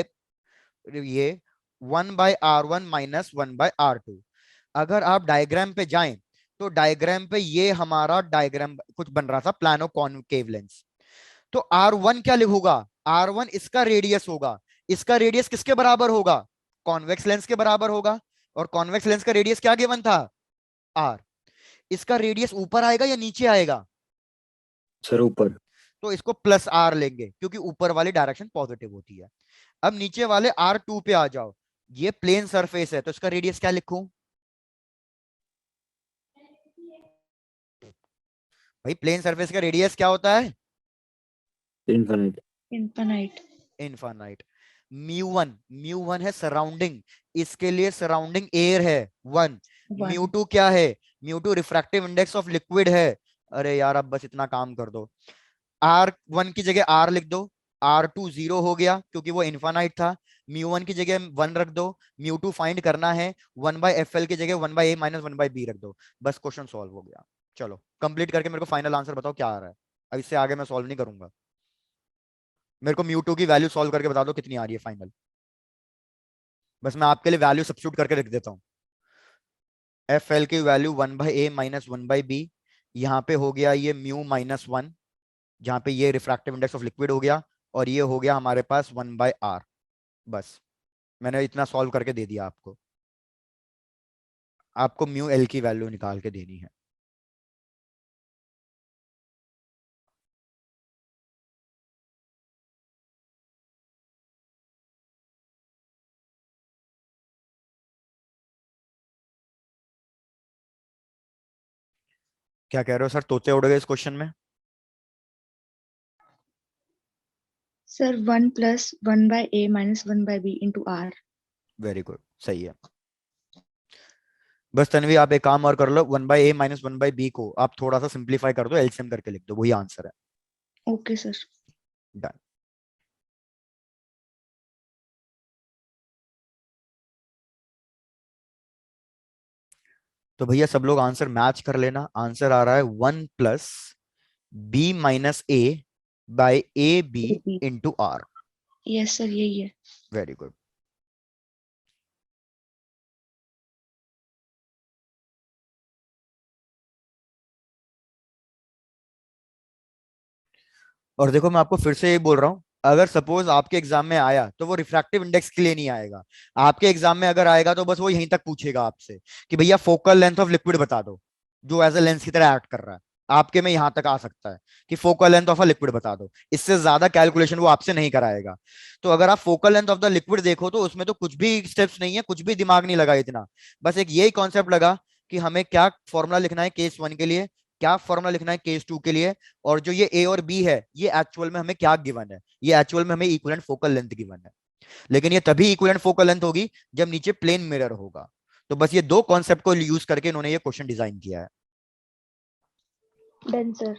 ये 1/r1 माइनस 1/r2। अगर आप डायग्राम पे जाएं तो डायग्राम पे ये हमारा डायग्राम कुछ बन रहा था, प्लानो कॉनकेव लेंस। तो R1 क्या लिखूंगा? R1 इसका रेडियस होगा, इसका रेडियस किसके बराबर होगा? कॉन्वेक्स लेंस के बराबर होगा, और कॉन्वेक्स लेंस का रेडियस क्या गिवन था? R। इसका रेडियस ऊपर आएगा या नीचे आएगा? सर ऊपर। तो इसको प्लस R लेंगे, क्योंकि ऊपर वाली डायरेक्शन पॉजिटिव होती है। अब नीचे वाले R2 पे आ जाओ, ये प्लेन सरफेस है तो इसका रेडियस क्या लिखूं? भाई प्लेन सरफेस का रेडियस क्या होता है? Infinite. Infinite. Infinite. Mu one है सराउंडिंग, इसके लिए सराउंडिंग एयर है 1। म्यू टू क्या है? Mu two refractive index of liquid है। अरे यार अब बस इतना काम कर दो, R1 की जगह R लिख दो, R2 0 हो गया क्योंकि वो इनफाइनाइट था, म्यू1 की जगह 1 रख दो, म्यू2 फाइंड करना है, 1/FL की जगह 1/A माइनस 1/B रख दो, बस क्वेश्चन सॉल्व हो गया। चलो कंप्लीट करके मेरे को फाइनल आंसर बताओ क्या आ रहा है। अब इससे आगे मैं सॉल्व नहीं करूंगा। मेरे को म्यू टू की वैल्यू सॉल्व करके बता दो कितनी आ रही है फाइनल। बस मैं आपके लिए वैल्यू सब्स्टिट्यूट करके रख देता हूँ। एफ एल की वैल्यू 1/a माइनस 1/b, यहाँ पे हो गया ये म्यू -1, जहाँ पे ये रिफ्रैक्टिव इंडेक्स ऑफ लिक्विड हो गया, और ये हो गया हमारे पास 1/r। बस मैंने इतना सॉल्व करके दे दिया आपको। आपको म्यू एल की वैल्यू निकाल के देनी है। क्या कह रहे हो सर, तोते उड़ गए इस क्वेश्चन में? Sir 1 + 1/a - 1/b × r। Very good, सही है। बस तन्वी आप एक काम और कर लो, 1/a माइनस 1/b को आप थोड़ा सा सिंप्लीफाई कर दो, एलसीएम करके लिख दो, वही आंसर है। Okay sir. डन। तो भैया सब लोग आंसर मैच कर लेना। आंसर आ रहा है 1 + b minus a by ab into r। Yes sir, यही है। Very good. और देखो मैं आपको फिर से ये बोल रहा हूं, अगर सपोज आपके एग्जाम में आया तो वो रिफ्रैक्टिव इंडेक्स के लिए नहीं आएगा। आपके एग्जाम में अगर आएगा तो बस वो यहीं तक पूछेगा आपसे कि भैया फोकल लेंथ ऑफ लिक्विड बता दो, जो एज ए लेंस की तरह एक्ट कर रहा है। आपके में यहां तक आ सकता है कि focal length of a liquid बता दो, इससे ज्यादा कैलकुलेशन वो आपसे नहीं कराएगा। तो अगर आप focal length of the liquid देखो तो उसमें तो कुछ भी स्टेप्स नहीं है, कुछ भी दिमाग नहीं लगा इतना। बस एक यही कॉन्सेप्ट लगा कि हमें क्या फॉर्मूला लिखना है केस 1 के लिए, क्या फॉर्मूला लिखना है केस 2 के लिए, और जो ये ए और बी है ये एक्चुअल में हमें क्या गिवन है, ये एक्चुअल में हमें इक्विवेलेंट फोकल लेंथ गिवन है। लेकिन ये तभी इक्विवेलेंट फोकल लेंथ होगी जब नीचे प्लेन मिरर होगा। तो बस ये दो कॉन्सेप्ट को यूज करके इन्होंने ये क्वेश्चन डिजाइन किया है। Done sir.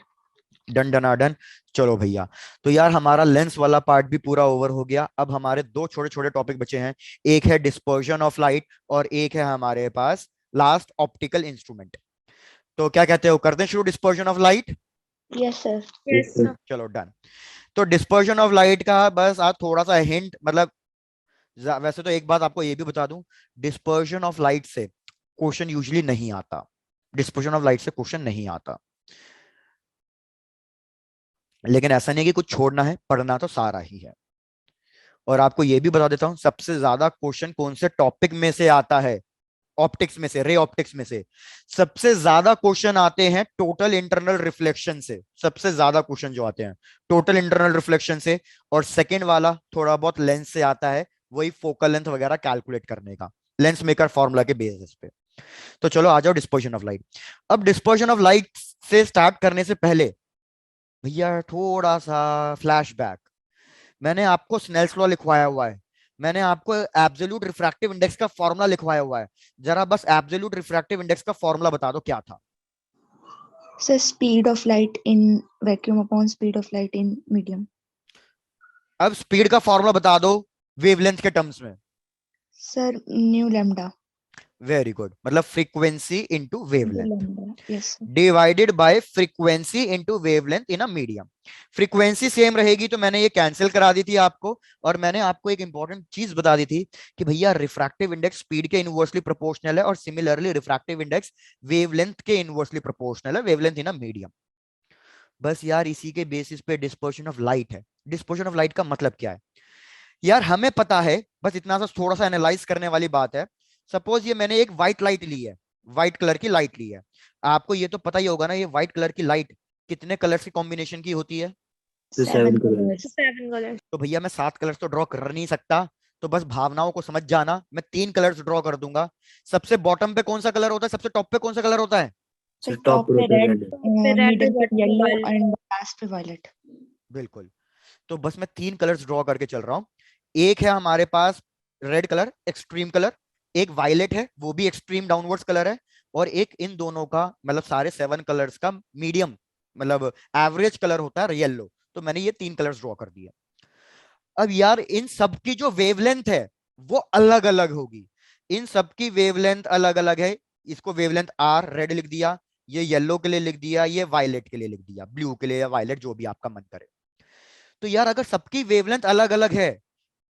डन डना डन। चलो भैया, तो यार हमारा लेंस वाला पार्ट भी पूरा ओवर हो गया। अब हमारे दो छोटे छोटे टॉपिक बचे हैं, एक है डिस्पर्जन ऑफ लाइट और एक है हमारे पास लास्ट ऑप्टिकल इंस्ट्रूमेंट। तो क्या कहते हो, करते हैं शुरू dispersion of light? Yes sir. Yes, sir. चलो डन। तो डिस्पर्जन ऑफ लाइट का बस आज थोड़ा सा हिंट, मतलब वैसे तो एक बात आपको ये भी बता दूं, डिस्पर्जन ऑफ लाइट से क्वेश्चन यूजुअली नहीं आता। डिस्पर्जन ऑफ लाइट से क्वेश्चन नहीं आता, लेकिन ऐसा नहीं कि कुछ छोड़ना है, पढ़ना तो सारा ही है। और आपको ये भी बता देता हूं, सबसे ज्यादा क्वेश्चन कौन से टॉपिक में से आता है? ऑप्टिक्स में से, रे ऑप्टिक्स में से सबसे ज्यादा क्वेश्चन आते हैं टोटल इंटरनल रिफ्लेक्शन से। सबसे ज्यादा क्वेश्चन जो आते हैं टोटल इंटरनल रिफ्लेक्शन से, और सेकंड वाला थोड़ा बहुत लेंस से आता है, वही फोकल लेंथ वगैरह कैलकुलेट करने का, लेंस मेकर फॉर्मूला के बेसिस पे। तो चलो आ जाओ डिस्पर्जन ऑफ लाइट। अब डिस्पर्जन ऑफ लाइट से स्टार्ट करने से पहले भैया थोड़ा सा फ्लैशबैक। मैंने आपको स्नेल्स लॉ लिखवाया हुआ है, मैंने आपको एब्सोल्यूट रिफ्रैक्टिव इंडेक्स का फॉर्मूला लिखवाया हुआ है। जरा बस एब्सोल्यूट रिफ्रैक्टिव इंडेक्स का फॉर्मूला बता दो क्या था। Sir speed of light in vacuum upon speed of light in medium. अब स्पीड का फॉर्मूला बता दो वेवलेंथ के टर्म्स में। Sir nu lambda. Very good, मतलब frequency into wavelength lambda, yes sir. Divided by frequency into wavelength in a medium. Frequency same रहेगी तो मैंने ये कैंसिल करा दी थी आपको, और मैंने आपको एक इंपॉर्टेंट चीज बता दी थी कि भैया रिफ्रैक्टिव इंडेक्स स्पीड के इनवर्सली प्रोपोर्शनल है, और सिमिलरली रिफ्रैक्टिव इंडेक्स वेवलेंथ के इनवर्सली प्रोपोर्शनल है, वेवलेंथ इन अ मीडियम। बस यार इसी के बेसिस पे डिस्पर्शन ऑफ लाइट है। डिस्पर्शन ऑफ लाइट का मतलब क्या है यार, हमें पता है, बस इतना सा थोड़ा सा एनालाइज करने वाली बात है। सपोज ये मैंने एक व्हाइट लाइट ली है, व्हाइट कलर की लाइट ली है। आपको ये तो पता ही होगा ना, ये व्हाइट कलर की लाइट कितने कलर्स की कॉम्बिनेशन की होती है? 7 colors. कलर्स। 7 colors. तो भैया मैं 7 कलर्स तो ड्रॉ कर नहीं सकता, तो बस भावनाओं को समझ जाना, मैं 3 कलर्स ड्रॉ कर दूंगा। सबसे बॉटम पे कौन सा कलर होता है, सबसे टॉप पे कौन सा कलर होता है? So सर top टॉप पे पे रेड, red. red मिडिल पे bottom yellow violet. And last पे वायलेट। बिल्कुल। तो बस मैं 3 कलर्स ड्रॉ करके चल रहा हूं। एक है हमारे पास रेड कलर, एक्सट्रीम कलर, एक वायलेट है वो भी एक्सट्रीम डाउनवर्ड्स कलर है, और एक इन दोनों का मतलब सारे 7 कलर्स का मीडियम मतलब एवरेज कलर होता है येलो। तो मैंने ये 3 कलर्स ड्रॉ कर दिए। अब यार इन सब की जो वेवलेंथ है वो अलग अलग होगी, इन सब की वेवलेंथ अलग अलग है। इसको वेवलेंथ आर रेड लिख दिया, ये येलो के लिए लिख दिया, ये वायलेट के लिए लिख दिया, ब्लू के लिए या वायलेट, जो भी आपका मन करे। तो यार अगर सबकी वेवलेंथ अलग अलग है,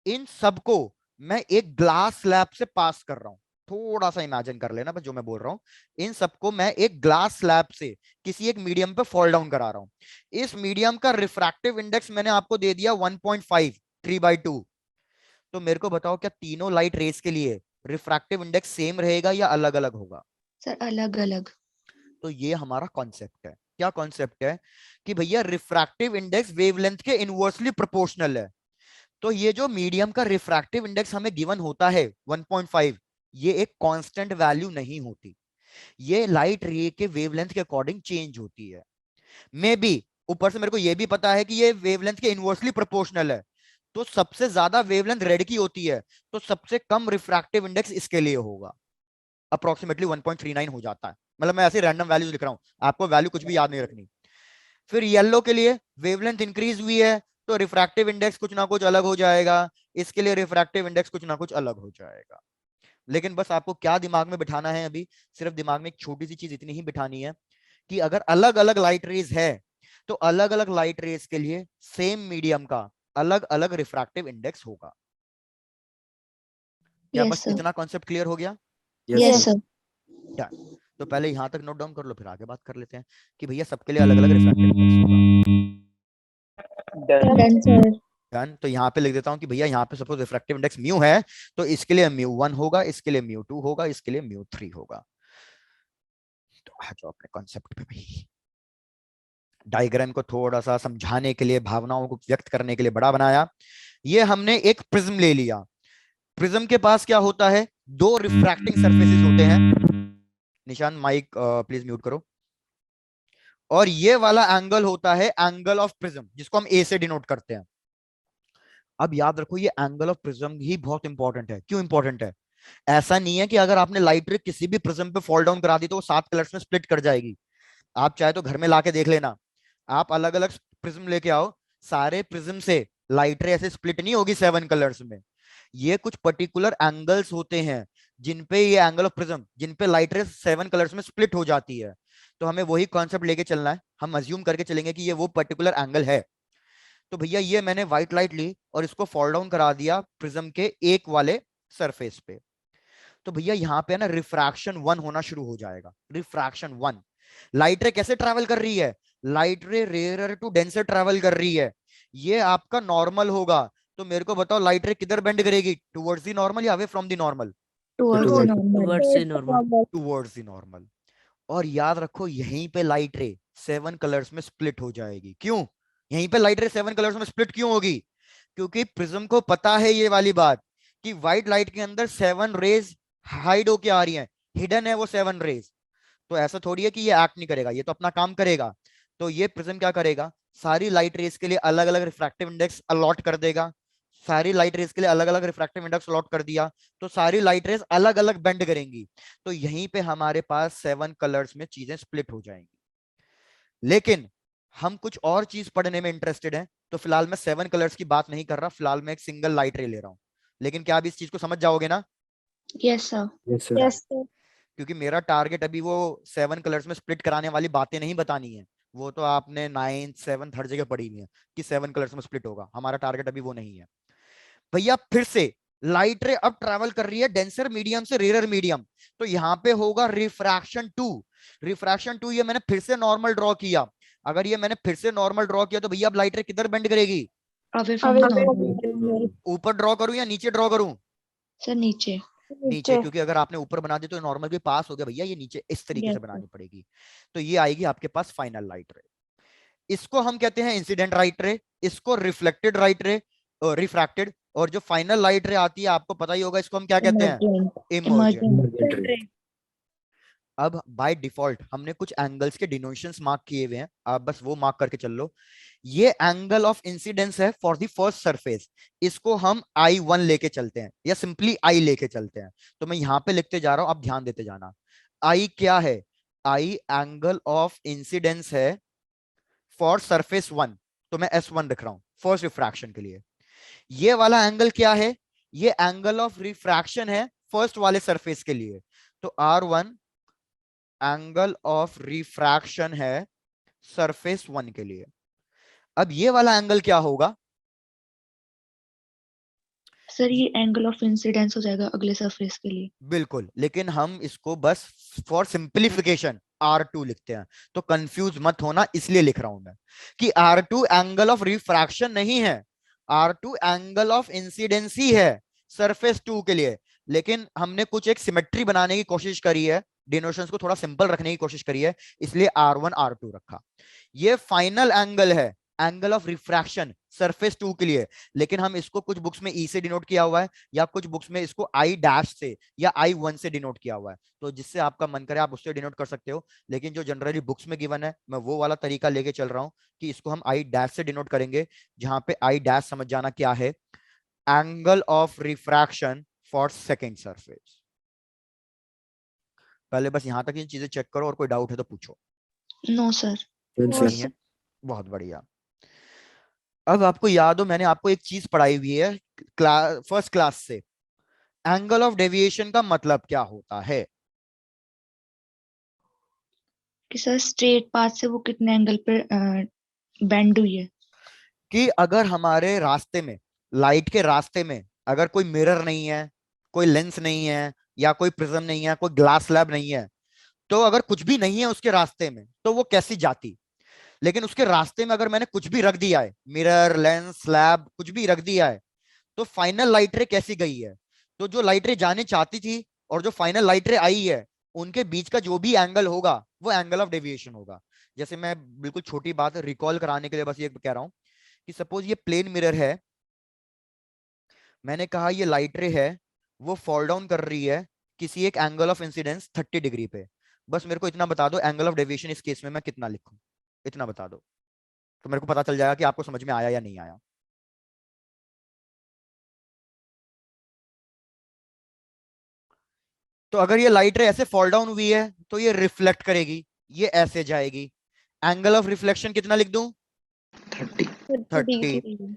इन सबको मैं एक ग्लास स्लैब से पास कर रहा हूं, थोड़ा सा इमेजिन कर लेना बस जो मैं बोल रहा हूं। इन सबको मैं एक ग्लास स्लैब से किसी एक मीडियम पे फॉल डाउन करा रहा हूं। इस मीडियम का रिफ्रैक्टिव इंडेक्स मैंने आपको दे दिया 1.5, 3/2। तो मेरे को बताओ, क्या तीनों लाइट रेस के लिए रिफ्रैक्टिव इंडेक्स सेम रहेगा या अलग अलग होगा? सर अलग अलग। तो ये हमारा कॉन्सेप्ट है। क्या कॉन्सेप्ट है? कि भैया रिफ्रैक्टिव इंडेक्स वेवलेंथ के इनवर्सली प्रोपोर्शनल है। तो ये जो मीडियम का रिफ्रैक्टिव इंडेक्स हमें गिवन होता है 1.5, ये एक कांस्टेंट वैल्यू नहीं होती, ये लाइट रे के वेवलेंथ के अकॉर्डिंग चेंज होती है। मे बी ऊपर से मेरे को ये भी पता है कि ये वेवलेंथ के इनवर्सली प्रोपोर्शनल है, तो सबसे ज्यादा वेवलेंथ रेड की होती है, तो सबसे कम रिफ्रैक्टिव इंडेक्स इसके लिए होगा, अप्रोक्सीमेटली 1.39 हो जाता है। मतलब मैं ऐसे रैंडम वैल्यूज लिख रहा हूं, आपको वैल्यू कुछ भी याद नहीं रखनी। फिर येलो के लिए वेवलेंथ इंक्रीज हुई है, तो रिफ्रैक्टिव इंडेक्स कुछ ना कुछ अलग हो जाएगा, इसके लिए रिफ्रैक्टिव इंडेक्स कुछ ना कुछ अलग हो जाएगा। लेकिन बस आपको क्या दिमाग में बिठाना है अभी, सिर्फ दिमाग में एक छोटी सी चीज इतनी ही बिठानी है कि अगर अलग अलग लाइट रेज है, तो अलग अलग लाइट रेज के लिए सेम मीडियम का अलग अलग रिफ्रैक्टिव इंडेक्स होगा। क्या यस बस सर। इतना कॉन्सेप्ट क्लियर हो गया? Yes sir. क्या? तो पहले यहां तक नोट डाउन कर लो, फिर आगे बात कर लेते हैं कि भैया सबके लिए अलग अलग रिफ्रैक्टिव इंडेक्स होगा। Done sir. डन। तो यहाँ पे लिख देता हूँ कि भैया यहाँ पे सपोज रिफ्रैक्टिव इंडेक्स म्यू है, तो इसके लिए म्यू 1 होगा, इसके लिए म्यू 2 होगा, इसके लिए म्यू 3 होगा। तो आ जाओ अपने कॉन्सेप्ट पे भाई। डायग्राम को थोड़ा सा समझाने के लिए, भावनाओं को व्यक्त करने के लिए बड़ा बनाया। ये हमने एक प्रिज्म ले लिया। प्रिज्म के पास क्या होता है? दो रिफ्रैक्टिंग सरफेसेस होते हैं। निशान माइक प्लीज म्यूट करो। और ये वाला एंगल होता है एंगल ऑफ प्रिज्म, जिसको हम ए से डिनोट करते हैं। अब याद रखो, ये एंगल ऑफ प्रिज्म ही बहुत इंपॉर्टेंट है। क्यों इंपॉर्टेंट है? ऐसा नहीं है कि अगर आपने लाइट रे किसी भी प्रिज्म पे फॉल डाउन करा दी तो वो 7 कलर्स में स्प्लिट कर जाएगी। आप चाहे तो घर में लाके देख लेना, आप अलग अलग प्रिज्म लेके आओ, सारे प्रिज्म से लाइट रे ऐसे स्प्लिट नहीं होगी 7 कलर्स में। ये कुछ पर्टिकुलर एंगल्स होते हैं जिनपे ये एंगल ऑफ प्रिज्म, जिनपे लाइट रे 7 कलर्स में स्प्लिट हो जाती है। तो हमें वही कॉन्सेप्ट लेके चलना है। हम अज्यूम करके चलेंगे कि ये वो पर्टिकुलर एंगल है। तो भैया ये मैंने व्हाइट लाइट ली और इसको फॉल डाउन करा दिया प्रिज्म के एक वाले सरफेस पे। तो भैया यहाँ पे ना रिफ्रैक्शन 1 होना शुरू हो जाएगा। रिफ्रैक्शन 1, लाइट रे कैसे ट्रैवल कर रही है? लाइट रे रेयर टू डेंसर ट्रैवल कर रही है। ये आपका नॉर्मल होगा। तो मेरे को बताओ, लाइट रे किधर बेंड करेगी? टुवर्ड्स द नॉर्मल या away from the normal? Towards the normal. Towards से नॉर्मल। Towards the normal. और याद रखो, यहीं पे लाइट रे 7 कलर्स में स्प्लिट हो जाएगी। क्यों यहीं पे लाइट रे 7 कलर्स में स्प्लिट क्यों होगी? क्योंकि प्रिज्म को पता है ये वाली बात कि व्हाइट लाइट के अंदर 7 रेज हाइड होके आ रही हैं, हिडन है वो 7 रेज। तो ऐसा थोड़ी है कि ये एक्ट नहीं करेगा, ये तो अपना काम करेगा। तो ये प्रिज्म क्या करेगा? सारी लाइट रेज के लिए अलग अलग रिफ्रैक्टिव इंडेक्स अलॉट कर देगा। सारी लाइट रेज के लिए अलग अलग रिफ्रैक्टिव इंडेक्स अलॉट कर दिया, तो सारी लाइट रेज अलग अलग बेंड करेंगी। तो यहीं पे हमारे पास 7 कलर्स में चीजें स्प्लिट हो जाएंगी। लेकिन हम कुछ और चीज पढ़ने में इंटरेस्टेड हैं, तो फिलहाल मैं 7 कलर्स की बात नहीं कर रहा, फिलहाल मैं एक सिंगल लाइट रे ले रहा हूं। लेकिन क्या आप इस चीज को समझ जाओगे ना? Yes sir. Yes sir. Yes sir. क्योंकि मेरा टारगेट अभी वो 7 कलर्स में स्प्लिट कराने वाली बातें नहीं बतानी है। वो तो आपने 9th 7th हर जगह पढ़ी हुई है कि 7 कलर्स में स्प्लिट होगा। हमारा टारगेट अभी वो नहीं है। भैया फिर से लाइट रे अब ट्रैवल कर रही है डेंसर मीडियम से रेयर मीडियम, तो यहाँ पे होगा रिफ्रैक्शन 2। रिफ्रैक्शन 2 ये मैंने फिर से नॉर्मल ड्रॉ किया। अगर ये मैंने फिर से नॉर्मल ड्रॉ किया, तो भैया अब लाइट रे किधर बेंड करेगी? Away from the normal. Normal. ऊपर ड्रॉ करूं या नीचे ड्रॉ करूं? सर नीचे। नीचे, क्योंकि अगर आपने ऊपर बना दिया तो नॉर्मल के पास हो गया भैया, ये नीचे इस तरीके से यस बनानी पड़ेगी। तो ये आएगी आपके पास फाइनल लाइट रे। इसको हम कहते हैं इंसिडेंट लाइट रे, इसको रिफ्लेक्टेड लाइट रे, रिफ्रैक्टेड। और जो फाइनल लाइट रे आती है, आपको पता ही होगा, इसको हम क्या कहते हैं? इमर्जेंट। इमर्जेंट। इमर्जेंट। अब बाय डिफॉल्ट हमने कुछ एंगल्स के डिनोशंस मार्क किए हुए हैं, आप बस वो मार्क करके चल लो। ये एंगल ऑफ इंसिडेंस है फॉर द फर्स्ट सरफेस, इसको हम I1 लेके चलते हैं या सिंपली I लेके चलते हैं। तो मैं यहां पे लिखते जा रहा हूं, आप ध्यान देते जाना। I क्या है? I एंगल ऑफ इंसिडेंस है फॉर सरफेस 1, तो मैं S1 लिख रहा हूं फर्स्ट रिफ्रैक्शन के लिए। ये वाला एंगल क्या है? ये एंगल ऑफ रिफ्रैक्शन है फर्स्ट वाले सरफेस के लिए। तो R1 एंगल ऑफ रिफ्रैक्शन है सरफेस 1 के लिए। अब ये वाला एंगल क्या होगा? सर ये एंगल ऑफ इंसिडेंस हो जाएगा अगले सरफेस के लिए। बिल्कुल, लेकिन हम इसको बस फॉर सिंप्लीफिकेशन R2 लिखते हैं, तो कंफ्यूज मत होना, इसलिए लिख रहा हूं मैं कि R2 एंगल ऑफ रिफ्रैक्शन नहीं है, R2 एंगल ऑफ इंसिडेंसी है सरफेस 2 के लिए। लेकिन हमने कुछ एक सिमेट्री बनाने की कोशिश करी है, डिनोशंस को थोड़ा सिंपल रखने की कोशिश करी है, इसलिए R1 R2 रखा। ये फाइनल एंगल है, एंगल ऑफ रिफ्रैक्शन सरफेस 2 के लिए, लेकिन हम इसको कुछ बुक्स में E से डिनोट किया हुआ है, या कुछ बुक्स में इसको I डैश से या I1 से डिनोट किया हुआ है। तो जिससे आपका मन करे आप उससे डिनोट कर सकते हो, लेकिन जो जनरली बुक्स में गिवन है मैं वो वाला तरीका लेके चल रहा हूं कि इसको हम I डैश से डिनोट करेंगे, जहां पे I डैश समझ जाना क्या है, angle of refraction for second surface. पहले बस यहां तक ये चीजें चेक करो, और कोई डाउट है तो पूछो। No sir. नहीं है? बहुत बढ़िया। अब आपको याद हो मैंने आपको एक चीज पढ़ाई हुई है फर्स्ट क्लास से, एंगल ऑफ डेविएशन का मतलब क्या होता है? कि सर स्ट्रेट पाथ से वो कितने एंगल पे बेंड हुई है। कि अगर हमारे रास्ते में, लाइट के रास्ते में अगर कोई मिरर नहीं है, कोई लेंस नहीं है, या कोई प्रिज्म नहीं है, कोई ग्लास स्लैब नहीं है, तो अगर कुछ भी नहीं है उसके रास्ते में तो वो कैसी जाती। लेकिन उसके रास्ते में अगर मैंने कुछ भी रख दिया है, मिरर, लेंस, स्लैब, कुछ भी रख दिया है, तो फाइनल लाइट रे कैसी गई है? तो जो लाइट रे जाने चाहती थी और जो फाइनल लाइट रे आई है, उनके बीच का जो भी एंगल होगा वो एंगल ऑफ डेविएशन होगा। जैसे मैं बिल्कुल छोटी बात रिकॉल कराने के लिए बस ये कह रहा हूं कि सपोज ये प्लेन मिरर है, मैंने कहा ये लाइट रे है, वो फॉल डाउन कर रही है किसी एक एंगल ऑफ इंसिडेंस 30 डिग्री पे। बस मेरे को इतना बता दो एंगल ऑफ डेविएशन इस केस में मैं कितना लिखूं, इतना बता दो, तो मेरे को पता चल जाएगा कि आपको समझ में आया या नहीं आया। तो अगर ये लाइट रे ऐसे फॉल डाउन हुई है तो ये रिफ्लेक्ट करेगी, ये ऐसे जाएगी, एंगल ऑफ रिफ्लेक्शन कितना लिख दूं? 30।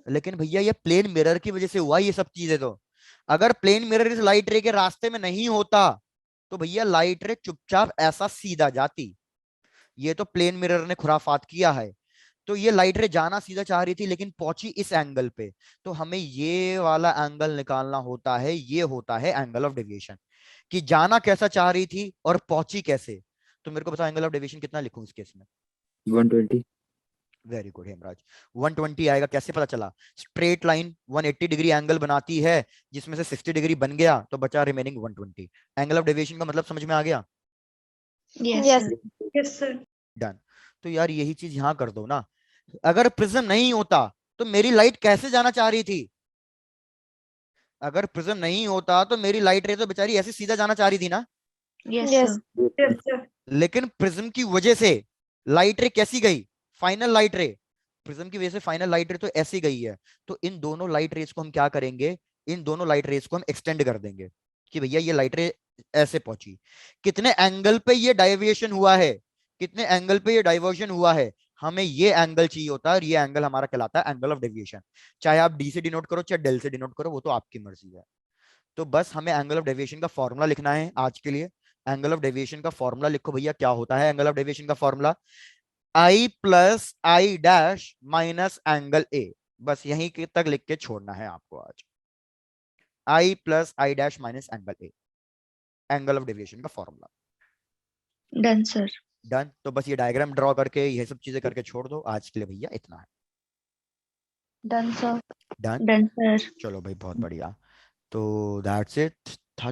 लेकिन भैया ये प्लेन मिरर की वजह से हुआ ये सब चीजें। तो अगर प्लेन मिरर इस लाइट रे के रास्ते में नहीं होता तो भैया लाइट रे चुपचाप ऐसा सीधा जाती। ये तो प्लेन मिरर ने खुराफात किया है। तो ये लाइट रे जाना सीधा चाह रही थी लेकिन पहुंची इस एंगल पे, तो हमें ये वाला एंगल निकालना होता है, ये होता है एंगल ऑफ डेविएशन, कि जाना कैसा चाह रही थी और पहुंची कैसे। तो मेरे को बताओ एंगल ऑफ डेविएशन कितना लिखूं इस केस में? 120। वेरी गुड हेमराज, 120 आएगा। कैसे पता चला? स्ट्रेट लाइन 180 डिग्री एंगल बनाती है, जिसमें से 60 डिग्री बन गया तो बचा रिमेनिंग 120। एंगल ऑफ डेविएशन का मतलब समझ में आ गया? Yes yes sir. डन। तो यार यही चीज यहां कर दो ना, अगर प्रिज्म नहीं होता तो मेरी लाइट कैसे जाना चाह रही थी? अगर प्रिज्म नहीं होता तो मेरी लाइट रे तो बेचारी ऐसे सीधा जाना चाह रही थी ना। Yes sir. लेकिन प्रिज्म की वजह से लाइट रे कैसी गई? फाइनल लाइट रे, प्रिज्म की वजह से फाइनल लाइट रे तो ऐसी गई है। तो इन दोनों लाइट रेस को हम क्या करेंगे, इन दोनों लाइट रेस को हम एक्सटेंड कर देंगे कि भैया ये लाइट रे ऐसे पहुंची, कितने एंगल पे ये डाइवर्जन हुआ है, कितने एंगल पे ये डाइवर्जन हुआ है, हमें ये एंगल चाहिए होता है, और ये एंगल हमारा कहलाता है एंगल ऑफ डेविएशन। चाहे आप डी से डिनोट करो चाहे डेल से डिनोट करो, वो तो आपकी मर्जी है। तो बस हमें एंगल ऑफ डेविएशन का फॉर्मूला लिखना है आज के लिए। एंगल ऑफ डेविएशन का फॉर्मूला लिखो भैया, क्या होता है एंगल ऑफ डेविएशन का formula? I plus I dash minus angle A. बस यहीं तक लिख के छोड़ना है आपको आज, I plus I dash minus angle A, angle of deviation का फॉर्मूला। Done sir. डन। तो बस ये डायग्राम ड्रॉ करके ये सब चीजें करके छोड़ दो, आज के लिए भैया इतना है। Done sir. Done. Done sir. चलो भाई बहुत बढ़िया। तो दैट्स इट था